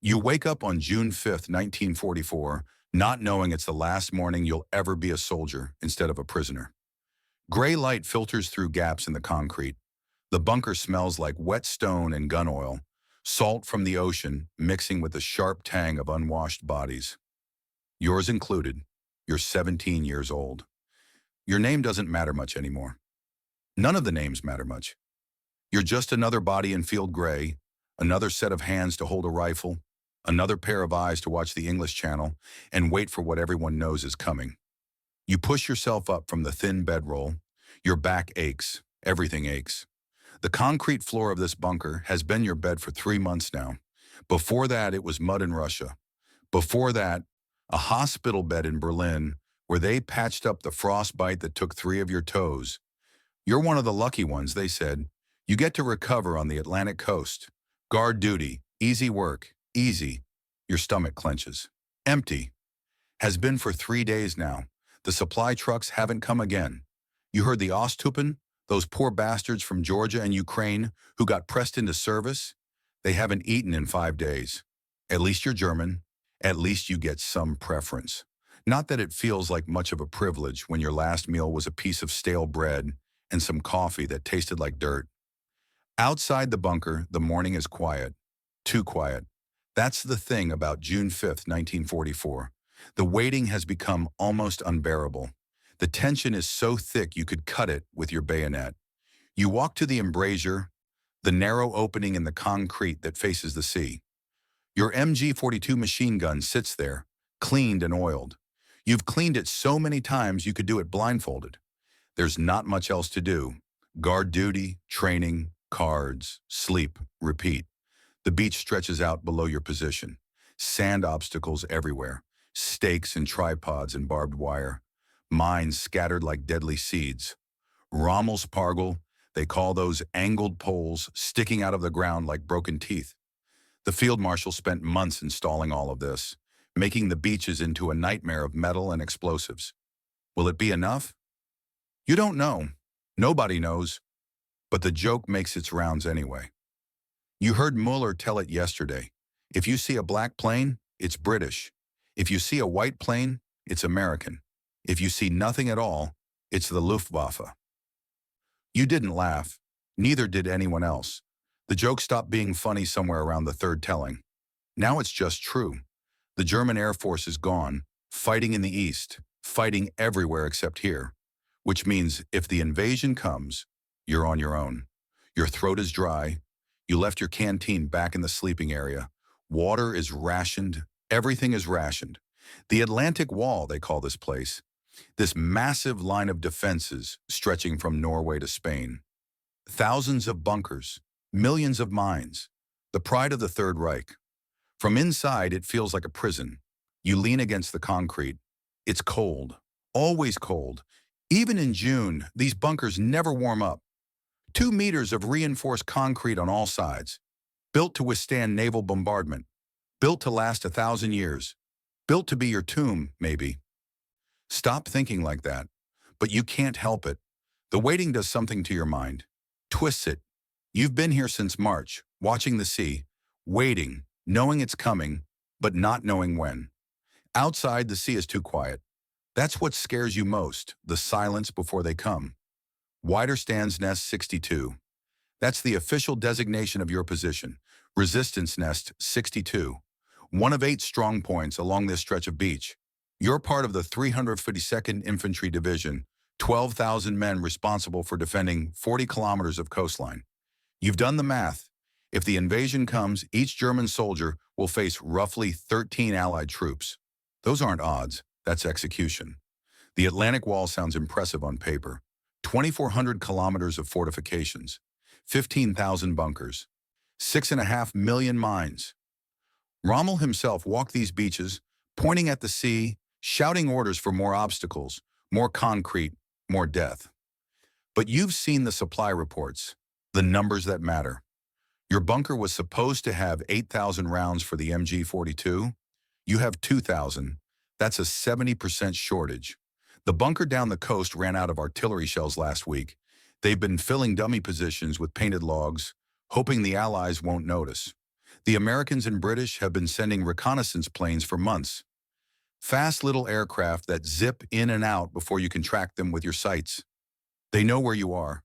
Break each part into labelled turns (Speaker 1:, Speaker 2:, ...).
Speaker 1: You wake up on June 5th, 1944, not knowing it's the last morning you'll ever be a soldier instead of a prisoner. Gray light filters through gaps in the concrete. The bunker smells like wet stone and gun oil, salt from the ocean mixing with the sharp tang of unwashed bodies. Yours included. You're 17 years old. Your name doesn't matter much anymore. None of the names matter much. You're just another body in field gray, another set of hands to hold a rifle, another pair of eyes to watch the English Channel and wait for what everyone knows is coming. You push yourself up from the thin bedroll. Your back aches. Everything aches. The concrete floor of this bunker has been your bed for 3 months now. Before that, it was mud in Russia. Before that, a hospital bed in Berlin where they patched up the frostbite that took 3 of your toes. You're one of the lucky ones, they said. You get to recover on the Atlantic coast. Guard duty, easy work, easy. Your stomach clenches. Empty. Has been for 3 days now. The supply trucks haven't come again. You heard the Osthupen, those poor bastards from Georgia and Ukraine who got pressed into service? They haven't eaten in 5 days. At least you're German. At least you get some preference. Not that it feels like much of a privilege when your last meal was a piece of stale bread and some coffee that tasted like dirt. Outside the bunker, the morning is quiet. Too quiet. That's the thing about June 5th, 1944. The waiting has become almost unbearable. The tension is so thick you could cut it with your bayonet. You walk to the embrasure, the narrow opening in the concrete that faces the sea. Your MG-42 machine gun sits there, cleaned and oiled. You've cleaned it so many times you could do it blindfolded. There's not much else to do. Guard duty, training, cards, sleep, repeat. The beach stretches out below your position. Sand obstacles everywhere. Stakes and tripods and barbed wire. Mines scattered like deadly seeds. Rommelspargel, they call those angled poles sticking out of the ground like broken teeth. The field marshal spent months installing all of this, making the beaches into a nightmare of metal and explosives. Will it be enough? You don't know. Nobody knows. But the joke makes its rounds anyway. You heard Mueller tell it yesterday. If you see a black plane, it's British. If you see a white plane, it's American. If you see nothing at all, it's the Luftwaffe. You didn't laugh. Neither did anyone else. The joke stopped being funny somewhere around the third telling. Now it's just true. The German Air Force is gone, fighting in the East, fighting everywhere except here. Which means if the invasion comes, you're on your own. Your throat is dry. You left your canteen back in the sleeping area. Water is rationed. Everything is rationed. The Atlantic Wall, they call this place. This massive line of defenses stretching from Norway to Spain. Thousands of bunkers, millions of mines. The pride of the Third Reich. From inside, it feels like a prison. You lean against the concrete. It's cold. Always cold. Even in June, these bunkers never warm up. 2 meters of reinforced concrete on all sides. Built to withstand naval bombardment. Built to last 1,000 years. Built to be your tomb, maybe. Stop thinking like that. But you can't help it. The waiting does something to your mind. Twists it. You've been here since March, watching the sea, waiting, knowing it's coming, but not knowing when. Outside, the sea is too quiet. That's what scares you most, the silence before they come. Wider stands Nest 62. That's the official designation of your position. Resistance Nest 62. One of 8 strong points along this stretch of beach. You're part of the 352nd Infantry Division, 12,000 men responsible for defending 40 kilometers of coastline. You've done the math. If the invasion comes, each German soldier will face roughly 13 Allied troops. Those aren't odds, that's execution. The Atlantic Wall sounds impressive on paper. 2,400 kilometers of fortifications, 15,000 bunkers, 6.5 million mines. Rommel himself walked these beaches, pointing at the sea, shouting orders for more obstacles, more concrete, more death. But you've seen the supply reports, the numbers that matter. Your bunker was supposed to have 8,000 rounds for the MG-42. You have 2,000. That's a 70% shortage. The bunker down the coast ran out of artillery shells last week. They've been filling dummy positions with painted logs, hoping the Allies won't notice. The Americans and British have been sending reconnaissance planes for months. Fast little aircraft that zip in and out before you can track them with your sights. They know where you are.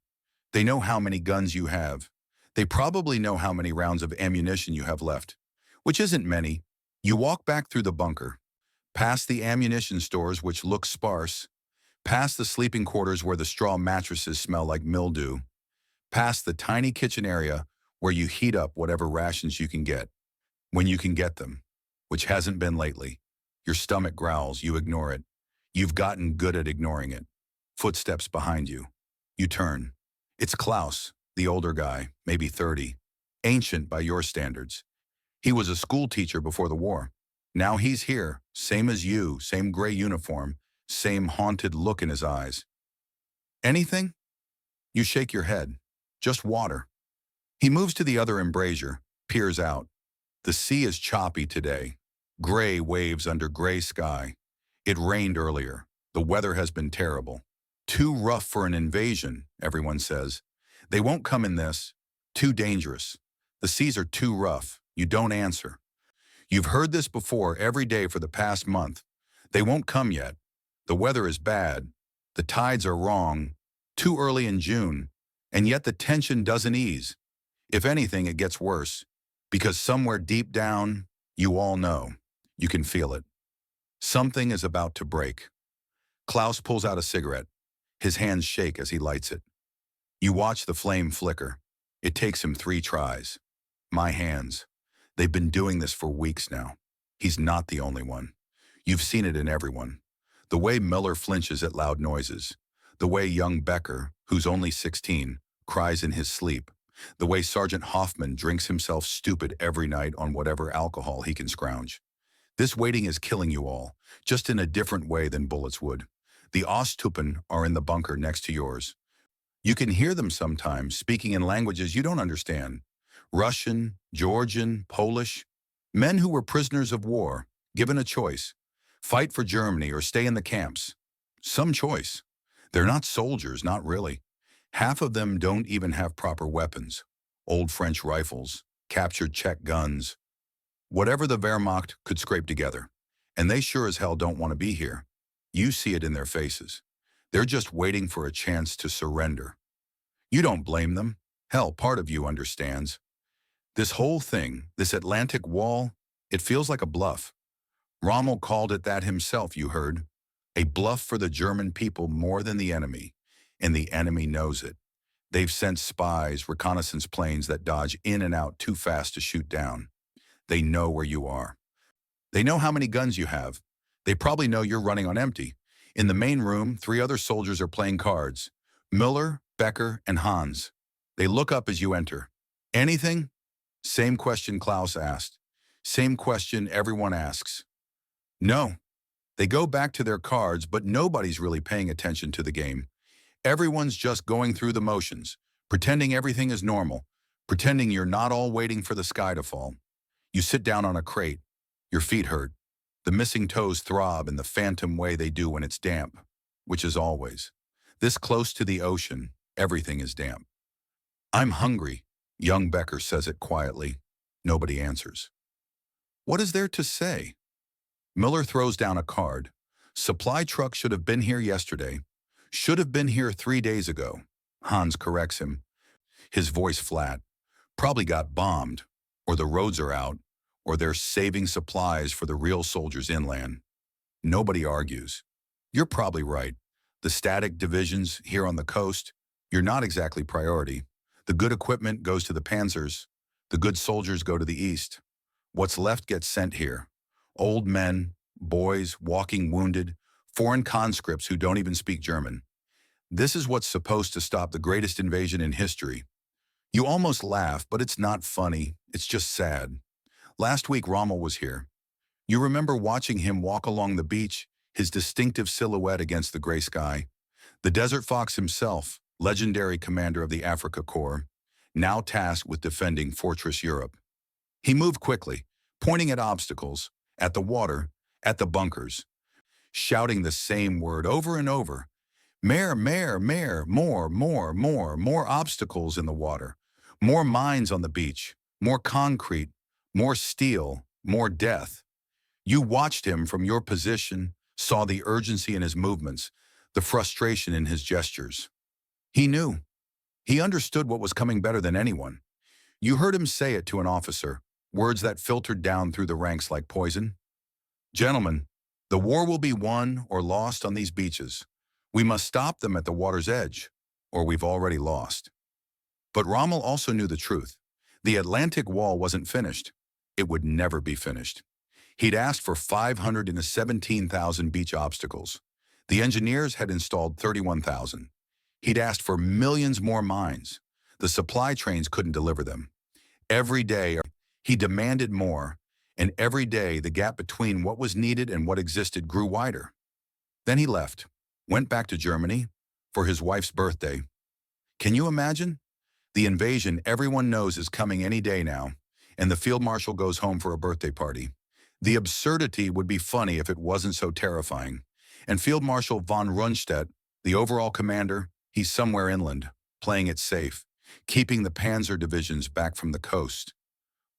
Speaker 1: They know how many guns you have. They probably know how many rounds of ammunition you have left, which isn't many. You walk back through the bunker, past the ammunition stores which look sparse, past the sleeping quarters where the straw mattresses smell like mildew, past the tiny kitchen area where you heat up whatever rations you can get, when you can get them, which hasn't been lately. Your stomach growls, you ignore it. You've gotten good at ignoring it. Footsteps behind you. You turn. It's Klaus, the older guy, maybe 30, ancient by your standards. He was a school teacher before the war. Now he's here, same as you, same gray uniform, same haunted look in his eyes. Anything? You shake your head. Just water. He moves to the other embrasure, peers out. The sea is choppy today. Gray waves under gray sky. It rained earlier. The weather has been terrible. Too rough for an invasion, everyone says. They won't come in this. Too dangerous. The seas are too rough. You don't answer. You've heard this before every day for the past month. They won't come yet. The weather is bad. The tides are wrong. Too early in June. And yet the tension doesn't ease. If anything, it gets worse. Because somewhere deep down, you all know. You can feel it. Something is about to break. Klaus pulls out a cigarette. His hands shake as he lights it. You watch the flame flicker. It takes him 3 tries. My hands. They've been doing this for weeks now. He's not the only one. You've seen it in everyone. The way Miller flinches at loud noises. The way young Becker, who's only 16, cries in his sleep. The way Sergeant Hoffman drinks himself stupid every night on whatever alcohol he can scrounge. This waiting is killing you all, just in a different way than bullets would. The Osttypen are in the bunker next to yours. You can hear them sometimes speaking in languages you don't understand. Russian, Georgian, Polish. Men who were prisoners of war, given a choice. Fight for Germany or stay in the camps. Some choice. They're not soldiers, not really. Half of them don't even have proper weapons. Old French rifles, captured Czech guns. Whatever the Wehrmacht could scrape together. And they sure as hell don't want to be here. You see it in their faces. They're just waiting for a chance to surrender. You don't blame them. Hell, part of you understands. This whole thing, this Atlantic Wall, it feels like a bluff. Rommel called it that himself, you heard. A bluff for the German people more than the enemy. And the enemy knows it. They've sent spies, reconnaissance planes that dodge in and out too fast to shoot down. They know where you are. They know how many guns you have. They probably know you're running on empty. In the main room, 3 other soldiers are playing cards. Miller, Becker, and Hans. They look up as you enter. Anything? Same question Klaus asked. Same question everyone asks. No. They go back to their cards, but nobody's really paying attention to the game. Everyone's just going through the motions, pretending everything is normal, pretending you're not all waiting for the sky to fall. You sit down on a crate. Your feet hurt. The missing toes throb in the phantom way they do when it's damp, which is always. This close to the ocean, everything is damp. I'm hungry, young Becker says it quietly. Nobody answers. What is there to say? Miller throws down a card. Supply truck should have been here yesterday. Should have been here 3 days ago. Hans corrects him. His voice flat. Probably got bombed, or the roads are out, or they're saving supplies for the real soldiers inland. Nobody argues. You're probably right. The static divisions here on the coast, you're not exactly priority. The good equipment goes to the panzers. The good soldiers go to the east. What's left gets sent here. Old men, boys, walking wounded, foreign conscripts who don't even speak German. This is what's supposed to stop the greatest invasion in history. You almost laugh, but it's not funny. It's just sad. Last week, Rommel was here. You remember watching him walk along the beach, his distinctive silhouette against the gray sky. The Desert Fox himself, legendary commander of the Africa Corps, now tasked with defending Fortress Europe. He moved quickly, pointing at obstacles, at the water, at the bunkers, shouting the same word over and over. Mehr, more obstacles in the water, more mines on the beach, more concrete, More steel, more death. You watched him from your position, saw the urgency in his movements, the frustration in his gestures. He knew. He understood what was coming better than anyone. You heard him say it to an officer, words that filtered down through the ranks like poison. Gentlemen, the war will be won or lost on these beaches. We must stop them at the water's edge, or we've already lost. But Rommel also knew the truth. The Atlantic Wall wasn't finished. It would never be finished. He'd asked for 517,000 beach obstacles. The engineers had installed 31,000. He'd asked for millions more mines. The supply trains couldn't deliver them. Every day, he demanded more, and every day the gap between what was needed and what existed grew wider. Then he left, went back to Germany for his wife's birthday. Can you imagine? The invasion everyone knows is coming any day now, and the field marshal goes home for a birthday party. The absurdity would be funny if it wasn't so terrifying. And Field Marshal von Rundstedt, the overall commander, he's somewhere inland, playing it safe, keeping the panzer divisions back from the coast.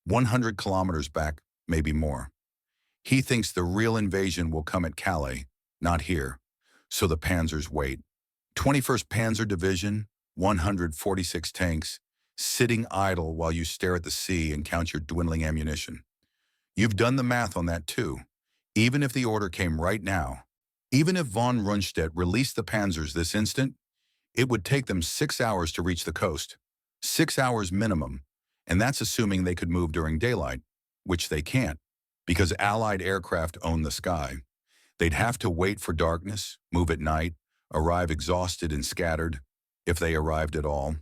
Speaker 1: 100 kilometers back, maybe more. He thinks the real invasion will come at Calais, not here. So the panzers wait. 21st Panzer Division, 146 tanks, sitting idle while you stare at the sea and count your dwindling ammunition. You've done the math on that too. Even if the order came right now, even if von Rundstedt released the panzers this instant, it would take them 6 hours to reach the coast. 6 hours minimum, and that's assuming they could move during daylight, which they can't, because Allied aircraft own the sky. They'd have to wait for darkness, move at night, arrive exhausted and scattered, if they arrived at all.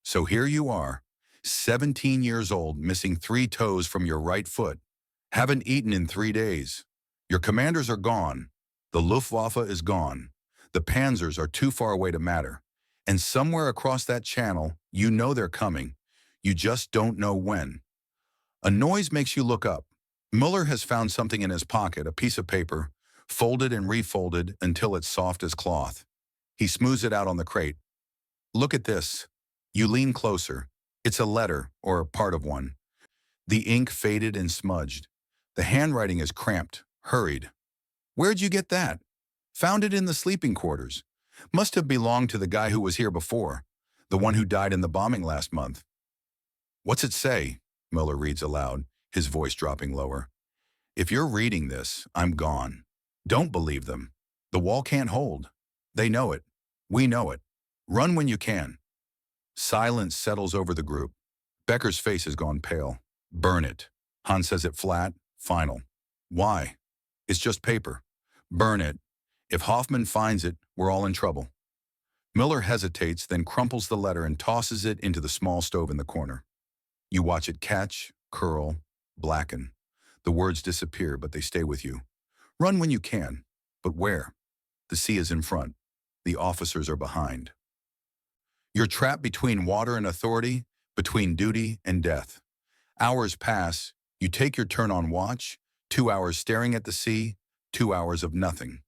Speaker 1: So here you are, 17 years old, missing 3 toes from your right foot, haven't eaten in 3 days. Your commanders are gone. The Luftwaffe is gone. The panzers are too far away to matter. And somewhere across that channel, you know they're coming. You just don't know when. A noise makes you look up. Muller has found something in his pocket, a piece of paper, folded and refolded until it's soft as cloth. He smooths it out on the crate. Look at this. You lean closer. It's a letter, or a part of one. The ink faded and smudged. The handwriting is cramped, hurried. Where'd you get that? Found it in the sleeping quarters. Must have belonged to the guy who was here before, the one who died in the bombing last month. What's it say? Muller reads aloud, his voice dropping lower. If you're reading this, I'm gone. Don't believe them. The wall can't hold. They know it. We know it. Run when you can. Silence settles over the group. Becker's face has gone pale. Burn it. Hans says it flat, final. Why? It's just paper. Burn it. If Hoffman finds it, we're all in trouble. Miller hesitates, then crumples the letter and tosses it into the small stove in the corner. You watch it catch, curl, blacken. The words disappear, but they stay with you. Run when you can. But where? The sea is in front. The officers are behind. You're trapped between water and authority, between duty and death. Hours pass. You take your turn on watch, 2 hours staring at the sea, 2 hours of nothing.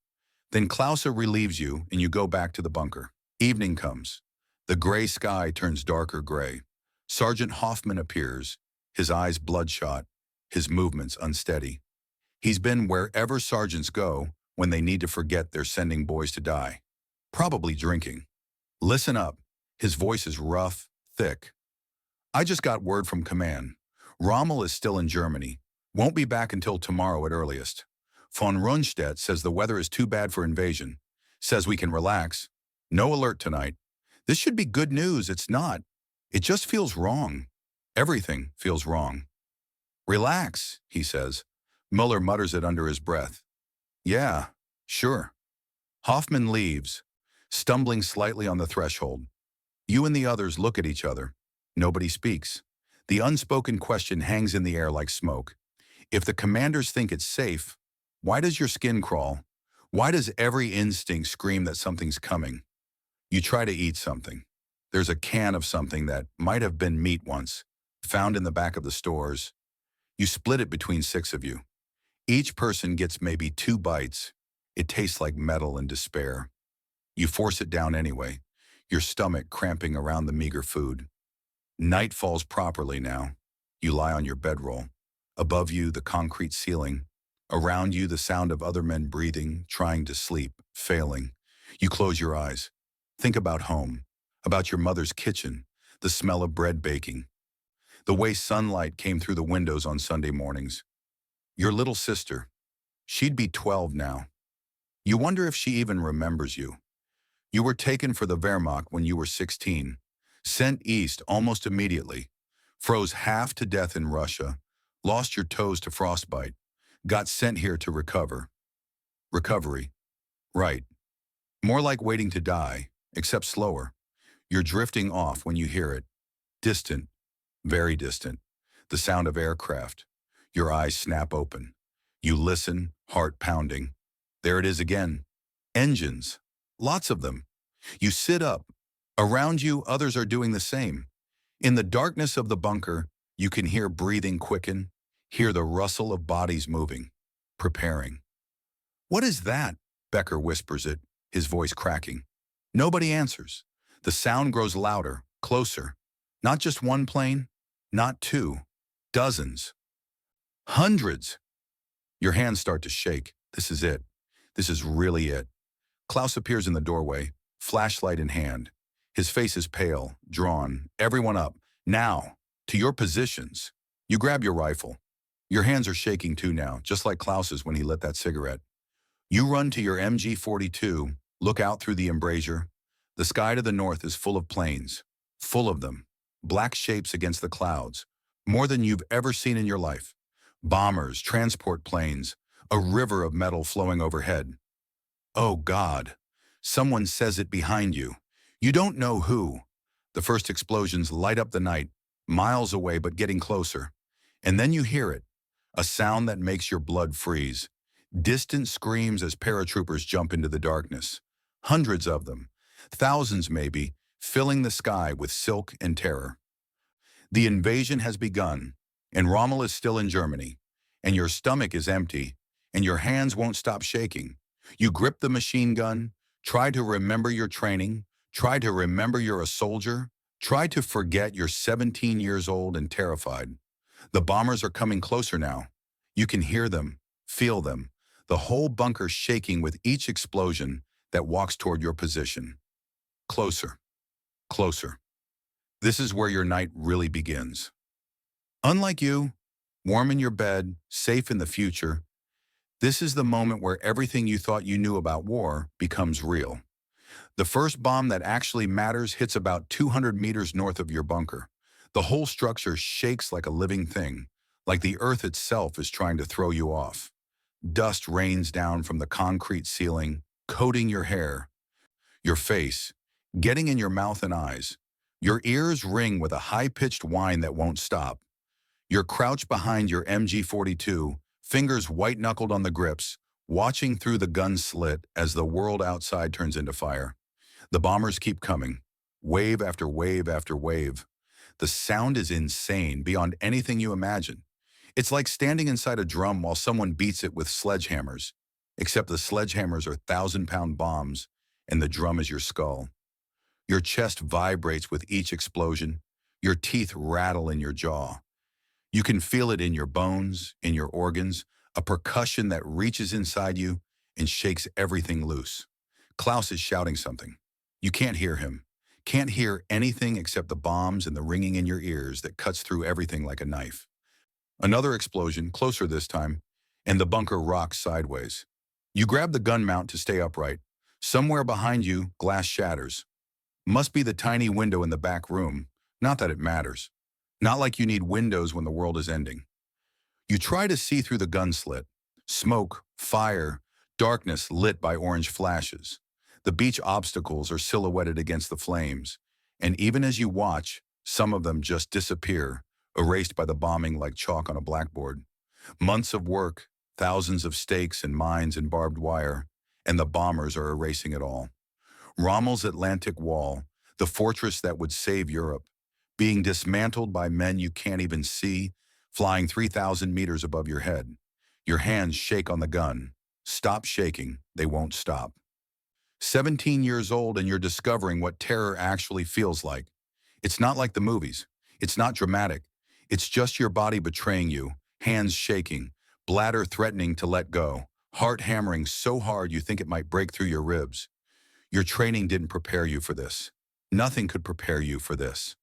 Speaker 1: Then Clauser relieves you and you go back to the bunker. Evening comes. The gray sky turns darker gray. Sergeant Hoffman appears, his eyes bloodshot, his movements unsteady. He's been wherever sergeants go when they need to forget they're sending boys to die. Probably drinking. Listen up. His voice is rough, thick. I just got word from command. Rommel is still in Germany. Won't be back until tomorrow at earliest. Von Rundstedt says the weather is too bad for invasion. Says we can relax. No alert tonight. This should be good news. It's not. It just feels wrong. Everything feels wrong. Relax, he says. Muller mutters it under his breath. Yeah, sure. Hoffman leaves, stumbling slightly on the threshold. You and the others look at each other. Nobody speaks. The unspoken question hangs in the air like smoke. If the commanders think it's safe, why does your skin crawl? Why does every instinct scream that something's coming? You try to eat something. There's a can of something that might have been meat once, found in the back of the stores. You split it between 6 of you. Each person gets maybe 2 bites. It tastes like metal and despair. You force it down anyway, your stomach cramping around the meager food. Night falls properly now. You lie on your bedroll. Above you, the concrete ceiling. Around you, the sound of other men breathing, trying to sleep, failing. You close your eyes. Think about home, about your mother's kitchen, the smell of bread baking, the way sunlight came through the windows on Sunday mornings. Your little sister, she'd be 12 now. You wonder if she even remembers you. You were taken for the Wehrmacht when you were 16, sent east almost immediately, froze half to death in Russia, lost your toes to frostbite, got sent here to recover. Recovery. Right. More like waiting to die, except slower. You're drifting off when you hear it. Distant, very distant. The sound of aircraft. Your eyes snap open. You listen, heart pounding. There it is again. Engines. Lots of them. You sit up. Around you, others are doing the same. In the darkness of the bunker, you can hear breathing quicken, hear the rustle of bodies moving, preparing. What is that? Becker whispers it, his voice cracking. Nobody answers. The sound grows louder, closer. Not just one plane, not two, dozens, hundreds. Your hands start to shake. This is it. This is really it. Klaus appears in the doorway, flashlight in hand. His face is pale, drawn. Everyone up. Now, to your positions. You grab your rifle. Your hands are shaking too now, just like Klaus's when he lit that cigarette. You run to your MG-42, look out through the embrasure. The sky to the north is full of planes. Full of them. Black shapes against the clouds. More than you've ever seen in your life. Bombers, transport planes, a river of metal flowing overhead. Oh God. Someone says it behind you. You don't know who. The first explosions light up the night, miles away but getting closer. And then you hear it, a sound that makes your blood freeze. Distant screams as paratroopers jump into the darkness. Hundreds of them, thousands maybe, filling the sky with silk and terror. The invasion has begun, and Rommel is still in Germany, and your stomach is empty, and your hands won't stop shaking. You grip the machine gun, try to remember your training, try to remember you're a soldier, try to forget you're 17 years old and terrified. The bombers are coming closer now. You can hear them, feel them, the whole bunker shaking with each explosion that walks toward your position. Closer, closer. This is where your night really begins. Unlike you, warm in your bed, safe in the future, this is the moment where everything you thought you knew about war becomes real. The first bomb that actually matters hits about 200 meters north of your bunker. The whole structure shakes like a living thing, like the earth itself is trying to throw you off. Dust rains down from the concrete ceiling, coating your hair, your face, getting in your mouth and eyes. Your ears ring with a high-pitched whine that won't stop. You're crouched behind your MG-42, fingers white-knuckled on the grips, watching through the gun slit as the world outside turns into fire. The bombers keep coming, wave after wave after wave. The sound is insane, beyond anything you imagine. It's like standing inside a drum while someone beats it with sledgehammers, except the sledgehammers are 1,000-pound bombs, and the drum is your skull. Your chest vibrates with each explosion. Your teeth rattle in your jaw. You can feel it in your bones, in your organs, a percussion that reaches inside you and shakes everything loose. Klaus is shouting something. You can't hear him. Can't hear anything except the bombs and the ringing in your ears that cuts through everything like a knife. Another explosion, closer this time, and the bunker rocks sideways. You grab the gun mount to stay upright. Somewhere behind you, glass shatters. Must be the tiny window in the back room. Not that it matters. Not like you need windows when the world is ending. You try to see through the gun slit. Smoke, fire, darkness lit by orange flashes. The beach obstacles are silhouetted against the flames, and even as you watch, some of them just disappear, erased by the bombing like chalk on a blackboard. Months of work, thousands of stakes and mines and barbed wire, and the bombers are erasing it all. Rommel's Atlantic Wall, the fortress that would save Europe, being dismantled by men you can't even see, flying 3,000 meters above your head. Your hands shake on the gun. Stop shaking, they won't stop. 17 years old and you're discovering what terror actually feels like. It's not like the movies. It's not dramatic. It's just your body betraying you, hands shaking, bladder threatening to let go, heart hammering so hard you think it might break through your ribs. Your training didn't prepare you for this. Nothing could prepare you for this.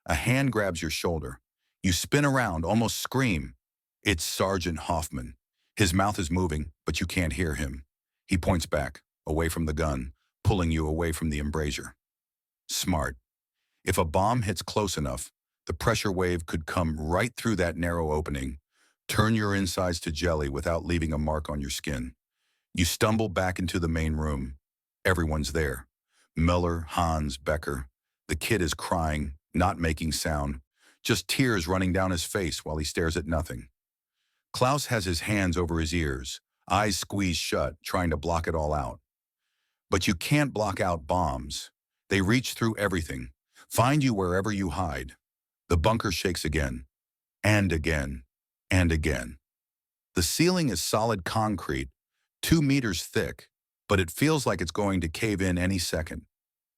Speaker 1: A hand grabs your shoulder. You spin around, almost scream. It's Sergeant Hoffman. His mouth is moving, but you can't hear him. He points back, away from the gun, pulling you away from the embrasure. Smart. If a bomb hits close enough, the pressure wave could come right through that narrow opening, turn your insides to jelly without leaving a mark on your skin. You stumble back into the main room. Everyone's there. Miller, Hans, Becker. The kid is crying, not making sound, just tears running down his face while he stares at nothing. Klaus has his hands over his ears, eyes squeezed shut, trying to block it all out. But you can't block out bombs. They reach through everything, find you wherever you hide. The bunker shakes again, and again, and again. The ceiling is solid concrete, 2 meters thick, but it feels like it's going to cave in any second.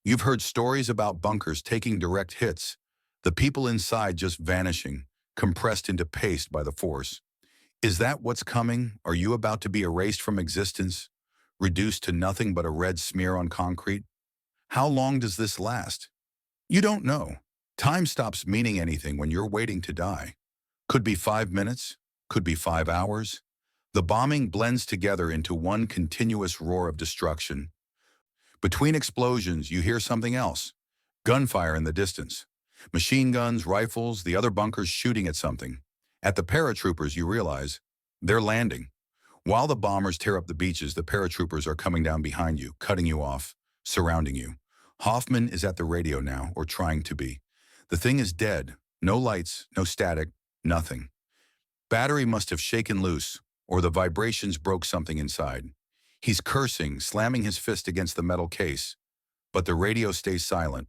Speaker 1: You've heard stories about bunkers taking direct hits, the people inside just vanishing, compressed into paste by the force. Is that what's coming? Are you about to be erased from existence, reduced to nothing but a red smear on concrete? How long does this last? You don't know. Time stops meaning anything when you're waiting to die. Could be 5 minutes, could be 5 hours. The bombing blends together into one continuous roar of destruction. Between explosions, you hear something else. Gunfire in the distance. Machine guns, rifles, the other bunkers shooting at something. At the paratroopers, you realize they're landing. While the bombers tear up the beaches, the paratroopers are coming down behind you, cutting you off, surrounding you. Hoffman is at the radio now, or trying to be. The thing is dead. No lights, no static, nothing. Battery must have shaken loose, or the vibrations broke something inside. He's cursing, slamming his fist against the metal case. But the radio stays silent.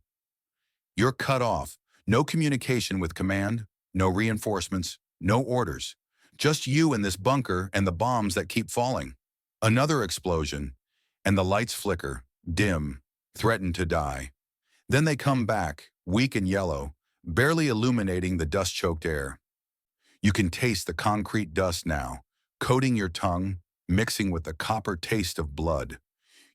Speaker 1: You're cut off. No communication with command, no reinforcements, no orders. Just you in this bunker and the bombs that keep falling. Another explosion, and the lights flicker, dim, threaten to die. Then they come back, weak and yellow, barely illuminating the dust-choked air. You can taste the concrete dust now, coating your tongue, mixing with the copper taste of blood.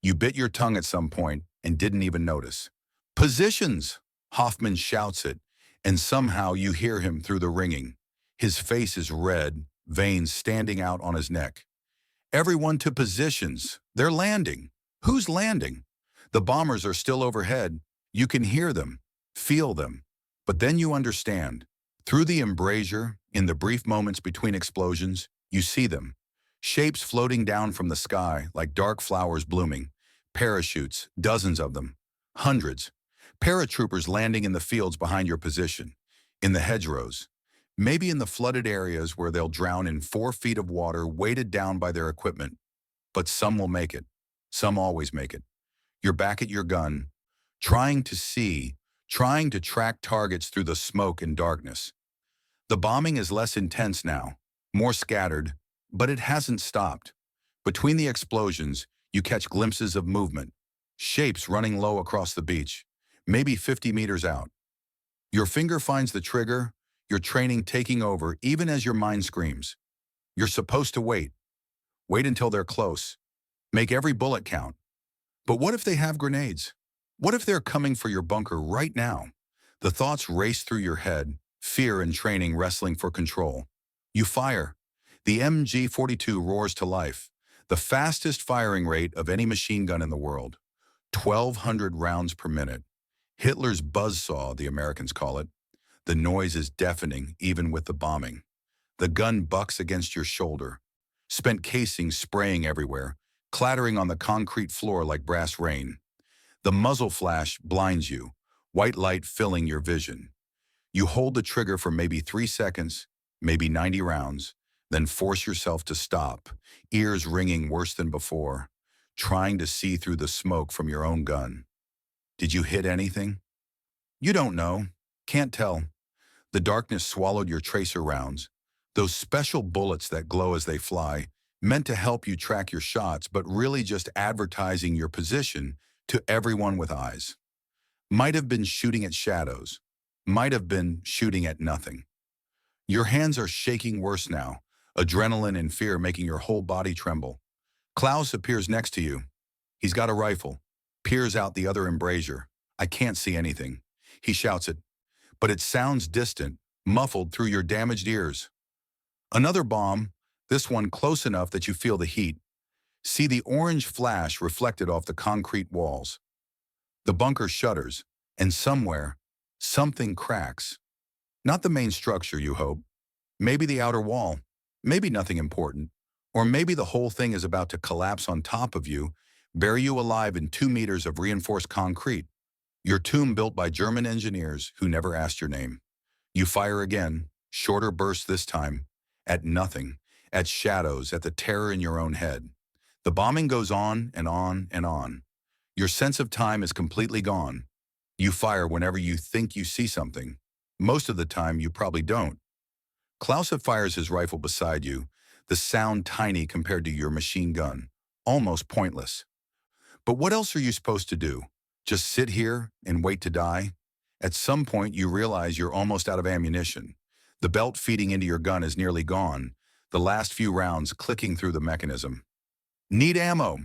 Speaker 1: You bit your tongue at some point and didn't even notice. Positions! Hoffman shouts it, and somehow you hear him through the ringing. His face is red, veins standing out on his neck. Everyone to positions. They're landing. Who's landing? The bombers are still overhead. You can hear them, feel them. But then you understand. Through the embrasure, in the brief moments between explosions, you see them. Shapes floating down from the sky like dark flowers blooming. Parachutes, dozens of them. Hundreds. Paratroopers landing in the fields behind your position. In the hedgerows. Maybe in the flooded areas where they'll drown in 4 feet of water weighted down by their equipment. But some will make it. Some always make it. You're back at your gun, trying to see, trying to track targets through the smoke and darkness. The bombing is less intense now, more scattered, but it hasn't stopped. Between the explosions, you catch glimpses of movement, shapes running low across the beach, maybe 50 meters out. Your finger finds the trigger, your training taking over even as your mind screams. You're supposed to wait. Wait until they're close. Make every bullet count. But what if they have grenades? What if they're coming for your bunker right now? The thoughts race through your head, fear and training wrestling for control. You fire. The MG-42 roars to life, the fastest firing rate of any machine gun in the world. 1,200 rounds per minute. Hitler's buzzsaw, the Americans call it. The noise is deafening, even with the bombing. The gun bucks against your shoulder. Spent casings spraying everywhere, clattering on the concrete floor like brass rain. The muzzle flash blinds you, white light filling your vision. You hold the trigger for maybe 3 seconds, maybe 90 rounds, then force yourself to stop, ears ringing worse than before, trying to see through the smoke from your own gun. Did you hit anything? You don't know. Can't tell. The darkness swallowed your tracer rounds, those special bullets that glow as they fly, meant to help you track your shots, but really just advertising your position to everyone with eyes. Might have been shooting at shadows. Might have been shooting at nothing. Your hands are shaking worse now, adrenaline and fear making your whole body tremble. Klaus appears next to you. He's got a rifle, peers out the other embrasure. I can't see anything. He shouts it, but it sounds distant, muffled through your damaged ears. Another bomb, this one close enough that you feel the heat. See the orange flash reflected off the concrete walls. The bunker shudders, and somewhere, something cracks. Not the main structure, you hope. Maybe the outer wall. Maybe nothing important. Or maybe the whole thing is about to collapse on top of you, bury you alive in 2 meters of reinforced concrete. Your tomb built by German engineers who never asked your name. You fire again, shorter bursts this time, at nothing, at shadows, at the terror in your own head. The bombing goes on and on and on. Your sense of time is completely gone. You fire whenever you think you see something. Most of the time, you probably don't. Klaus fires his rifle beside you, the sound tiny compared to your machine gun, almost pointless. But what else are you supposed to do? Just sit here and wait to die? At some point, you realize you're almost out of ammunition. The belt feeding into your gun is nearly gone, the last few rounds clicking through the mechanism. Need ammo,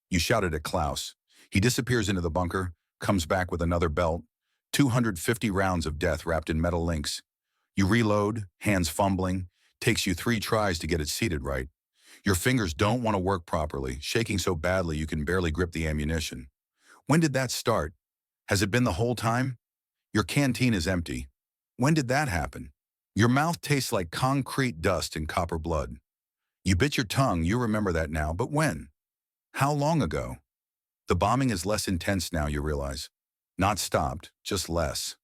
Speaker 1: you shouted at Klaus. He disappears into the bunker, comes back with another belt, 250 rounds of death wrapped in metal links. You reload, hands fumbling, takes you 3 tries to get it seated right. Your fingers don't want to work properly, shaking so badly you can barely grip the ammunition. When did that start? Has it been the whole time? Your canteen is empty. When did that happen? Your mouth tastes like concrete dust and copper blood. You bit your tongue, you remember that now, but when? How long ago? The bombing is less intense now, you realize. Not stopped, just less.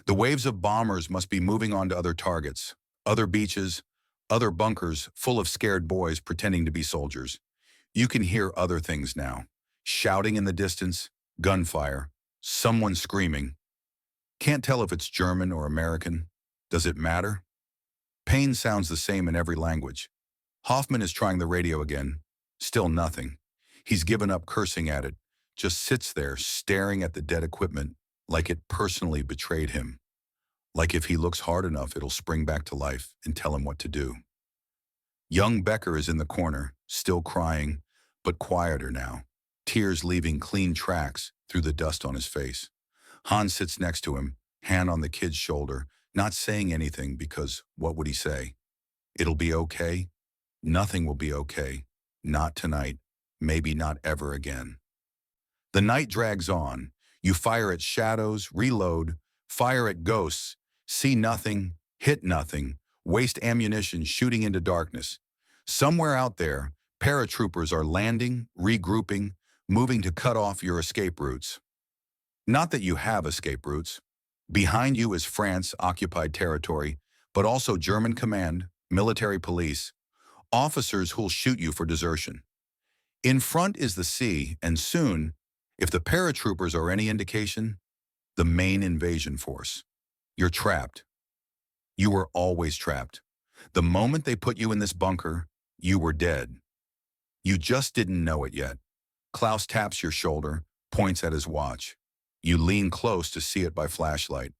Speaker 1: The waves of bombers must be moving on to other targets, other beaches, other bunkers full of scared boys pretending to be soldiers. You can hear other things now. Shouting in the distance, gunfire, someone screaming. Can't tell if it's German or American. Does it matter? Pain sounds the same in every language. Hoffman is trying the radio again. Still nothing. He's given up cursing at it, just sits there staring at the dead equipment like it personally betrayed him. Like if he looks hard enough, it'll spring back to life and tell him what to do. Young Becker is in the corner, still crying, but quieter now, tears leaving clean tracks through the dust on his face. Hans sits next to him, hand on the kid's shoulder, not saying anything because what would he say? It'll be okay? Nothing will be okay. Not tonight. Maybe not ever again. The night drags on. You fire at shadows, reload, fire at ghosts, see nothing, hit nothing, waste ammunition shooting into darkness. Somewhere out there, paratroopers are landing, regrouping, moving to cut off your escape routes. Not that you have escape routes. Behind you is France-occupied territory, but also German command, military police, officers who'll shoot you for desertion. In front is the sea, and soon, if the paratroopers are any indication, the main invasion force. You're trapped. You were always trapped. The moment they put you in this bunker, you were dead. You just didn't know it yet. Klaus taps your shoulder, points at his watch. You lean close to see it by flashlight.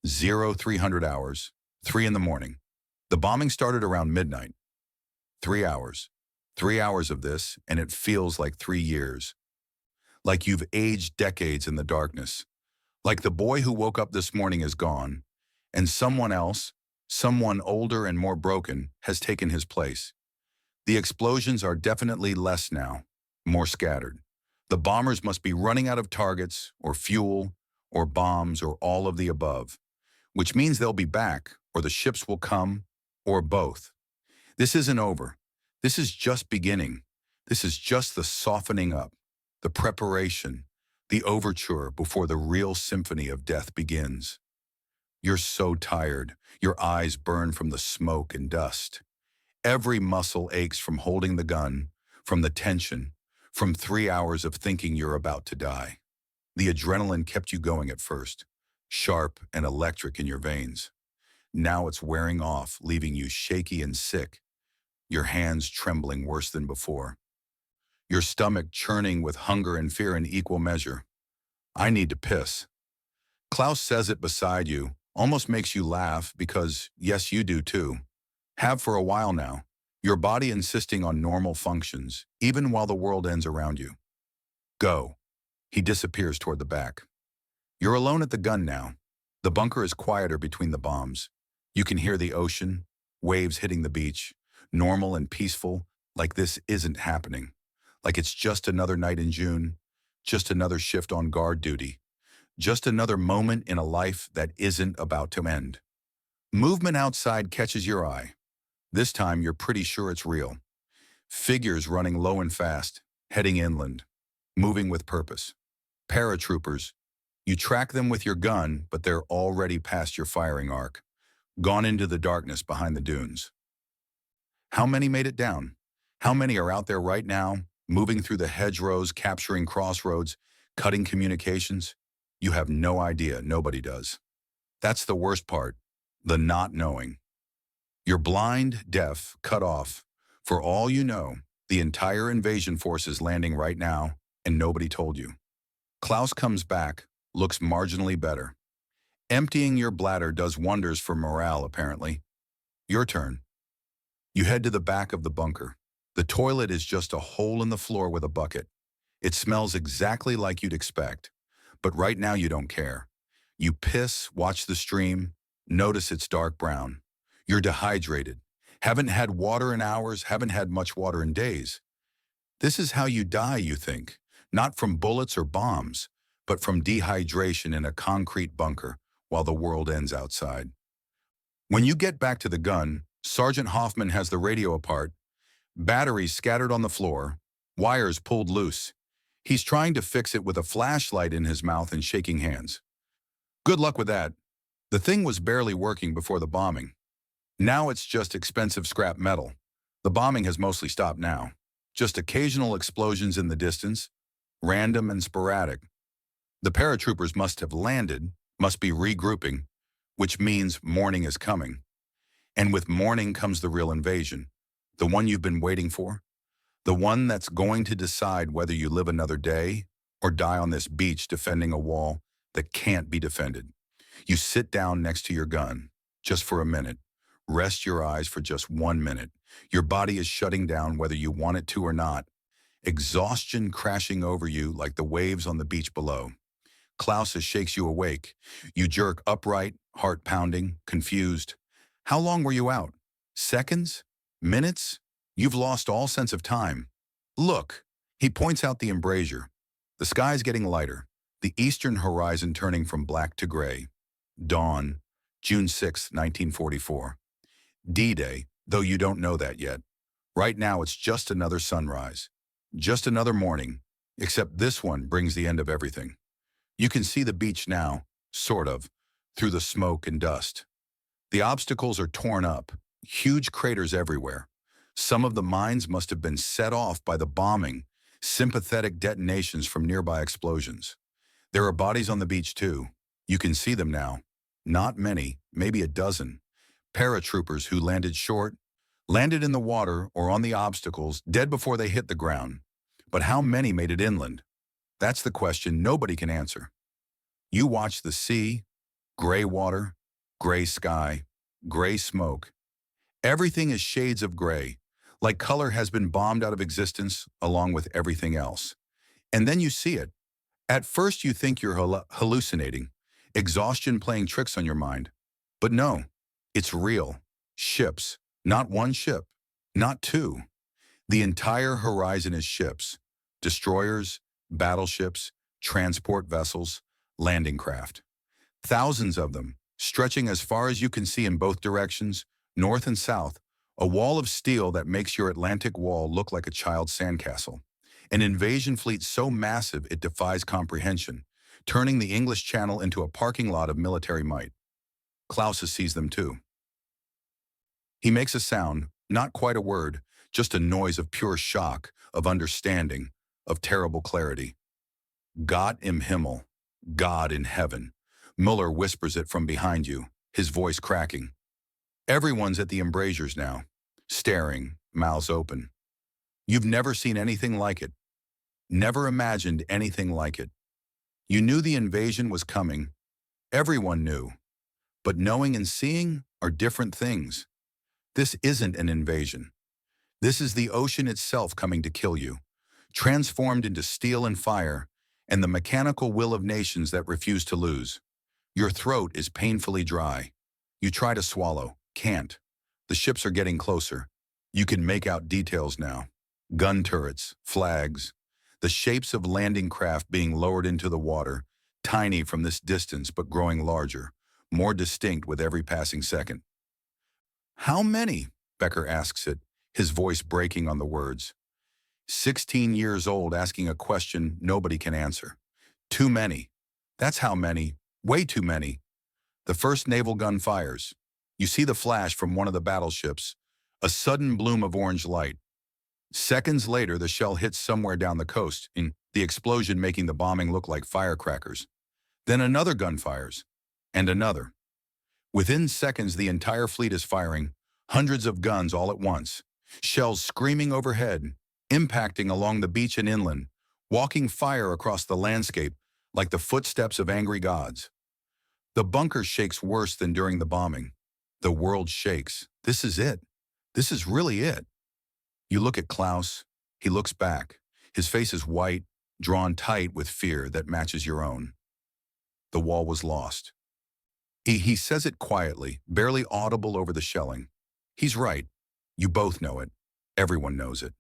Speaker 1: 0300 hours, 3 in the morning. The bombing started around midnight. 3 hours. 3 hours of this, and it feels like 3 years. Like you've aged decades in the darkness. Like the boy who woke up this morning is gone, and someone else, someone older and more broken, has taken his place. The explosions are definitely less now, more scattered. The bombers must be running out of targets, or fuel, or bombs, or all of the above, which means they'll be back, or the ships will come, or both. This isn't over. This is just beginning. This is just the softening up, the preparation, the overture before the real symphony of death begins. You're so tired. Your eyes burn from the smoke and dust. Every muscle aches from holding the gun, from the tension, from 3 hours of thinking you're about to die. The adrenaline kept you going at first, sharp and electric in your veins. Now it's wearing off, leaving you shaky and sick, your hands trembling worse than before. Your stomach churning with hunger and fear in equal measure. I need to piss. Klaus says it beside you, Almost makes you laugh because, yes, you do too. Have for a while now. Your body insisting on normal functions, even while the world ends around you. Go. He disappears toward the back. You're alone at the gun now. The bunker is quieter between the bombs. You can hear the ocean, waves hitting the beach, normal and peaceful, like this isn't happening. Like it's just another night in June, just another shift on guard duty, just another moment in a life that isn't about to end. Movement outside catches your eye. This time you're pretty sure it's real. Figures running low and fast, heading inland, moving with purpose. Paratroopers. You track them with your gun, but they're already past your firing arc, gone into the darkness behind the dunes. How many made it down? How many are out there right now, moving through the hedgerows, capturing crossroads, cutting communications? You have no idea, nobody does. That's the worst part, the not knowing. You're blind, deaf, cut off. For all you know, the entire invasion force is landing right now, and nobody told you. Klaus comes back, looks marginally better. Emptying your bladder does wonders for morale, apparently. Your turn. You head to the back of the bunker. The toilet is just a hole in the floor with a bucket. It smells exactly like you'd expect. But right now you don't care. You piss, watch the stream, notice it's dark brown. You're dehydrated. Haven't had water in hours, haven't had much water in days. This is how you die, you think. Not from bullets or bombs, but from dehydration in a concrete bunker while the world ends outside. When you get back to the gun, Sergeant Hoffman has the radio apart, batteries scattered on the floor, wires pulled loose. He's trying to fix it with a flashlight in his mouth and shaking hands. Good luck with that. The thing was barely working before the bombing. Now it's just expensive scrap metal. The bombing has mostly stopped now. Just occasional explosions in the distance, random and sporadic. The paratroopers must have landed, must be regrouping, which means morning is coming. And with morning comes the real invasion, the one you've been waiting for, the one that's going to decide whether you live another day or die on this beach defending a wall that can't be defended. You sit down next to your gun, just for a minute. Rest your eyes for just 1 minute. Your body is shutting down whether you want it to or not. Exhaustion crashing over you like the waves on the beach below. Klaus shakes you awake. You jerk upright, heart pounding, confused. How long were you out? Seconds? Minutes? You've lost all sense of time. Look, he points out the embrasure. The sky's getting lighter, the eastern horizon turning from black to gray. Dawn, June 6, 1944. D-Day, though you don't know that yet. Right now it's just another sunrise. Just another morning, except this one brings the end of everything. You can see the beach now, sort of, through the smoke and dust. The obstacles are torn up, huge craters everywhere. Some of the mines must have been set off by the bombing, sympathetic detonations from nearby explosions. There are bodies on the beach too. You can see them now. Not many, maybe a dozen. Paratroopers who landed short, landed in the water or on the obstacles, dead before they hit the ground. But how many made it inland? That's the question nobody can answer. You watch the sea, gray water, gray sky, gray smoke. Everything is shades of gray, like color has been bombed out of existence along with everything else. And then you see it. At first you think you're hallucinating, exhaustion playing tricks on your mind. But no, it's real. Ships, not one ship, not two. The entire horizon is ships, destroyers, battleships, transport vessels, landing craft. Thousands of them, stretching as far as you can see in both directions, north and south, a wall of steel that makes your Atlantic wall look like a child's sandcastle. An invasion fleet so massive it defies comprehension, turning the English Channel into a parking lot of military might. Klaus sees them too. He makes a sound, not quite a word, just a noise of pure shock, of understanding, of terrible clarity. Gott im Himmel, God in heaven. Muller whispers it from behind you, his voice cracking. Everyone's at the embrasures now, staring, mouths open. You've never seen anything like it. Never imagined anything like it. You knew the invasion was coming. Everyone knew. But knowing and seeing are different things. This isn't an invasion. This is the ocean itself coming to kill you, transformed into steel and fire, and the mechanical will of nations that refuse to lose. Your throat is painfully dry. You try to swallow, can't. The ships are getting closer. You can make out details now. Gun turrets, flags, the shapes of landing craft being lowered into the water, tiny from this distance but growing larger, more distinct with every passing second. How many? Becker asks it, his voice breaking on the words. 16 years old asking a question nobody can answer. Too many. That's how many. Way too many. The first naval gun fires. You see the flash from one of the battleships, a sudden bloom of orange light. Seconds later, the shell hits somewhere down the coast, in the explosion making the bombing look like firecrackers. Then another gun fires, and another. Within seconds, the entire fleet is firing, hundreds of guns all at once, shells screaming overhead, impacting along the beach and inland, walking fire across the landscape like the footsteps of angry gods. The bunker shakes worse than during the bombing. The world shakes. This is it. This is really it. You look at Klaus. He looks back. His face is white, drawn tight with fear that matches your own. The wall was lost. He says it quietly, barely audible over the shelling. He's right. You both know it. Everyone knows it.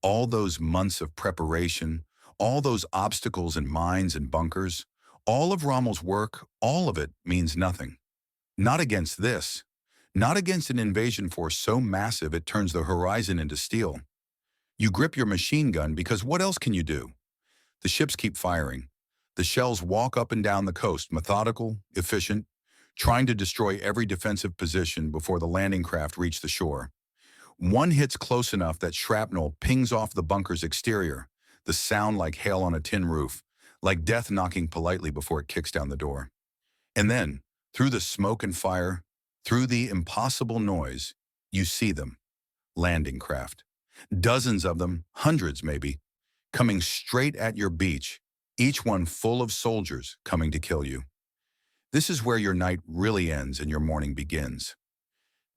Speaker 1: All those months of preparation, all those obstacles in mines and bunkers, all of Rommel's work, all of it means nothing. Not against this. Not against an invasion force so massive it turns the horizon into steel. You grip your machine gun because what else can you do? The ships keep firing. The shells walk up and down the coast, methodical, efficient, trying to destroy every defensive position before the landing craft reach the shore. One hits close enough that shrapnel pings off the bunker's exterior, the sound like hail on a tin roof, like death knocking politely before it kicks down the door. And then, through the smoke and fire, through the impossible noise, you see them. Landing craft. Dozens of them, hundreds maybe, coming straight at your beach, each one full of soldiers coming to kill you. This is where your night really ends and your morning begins.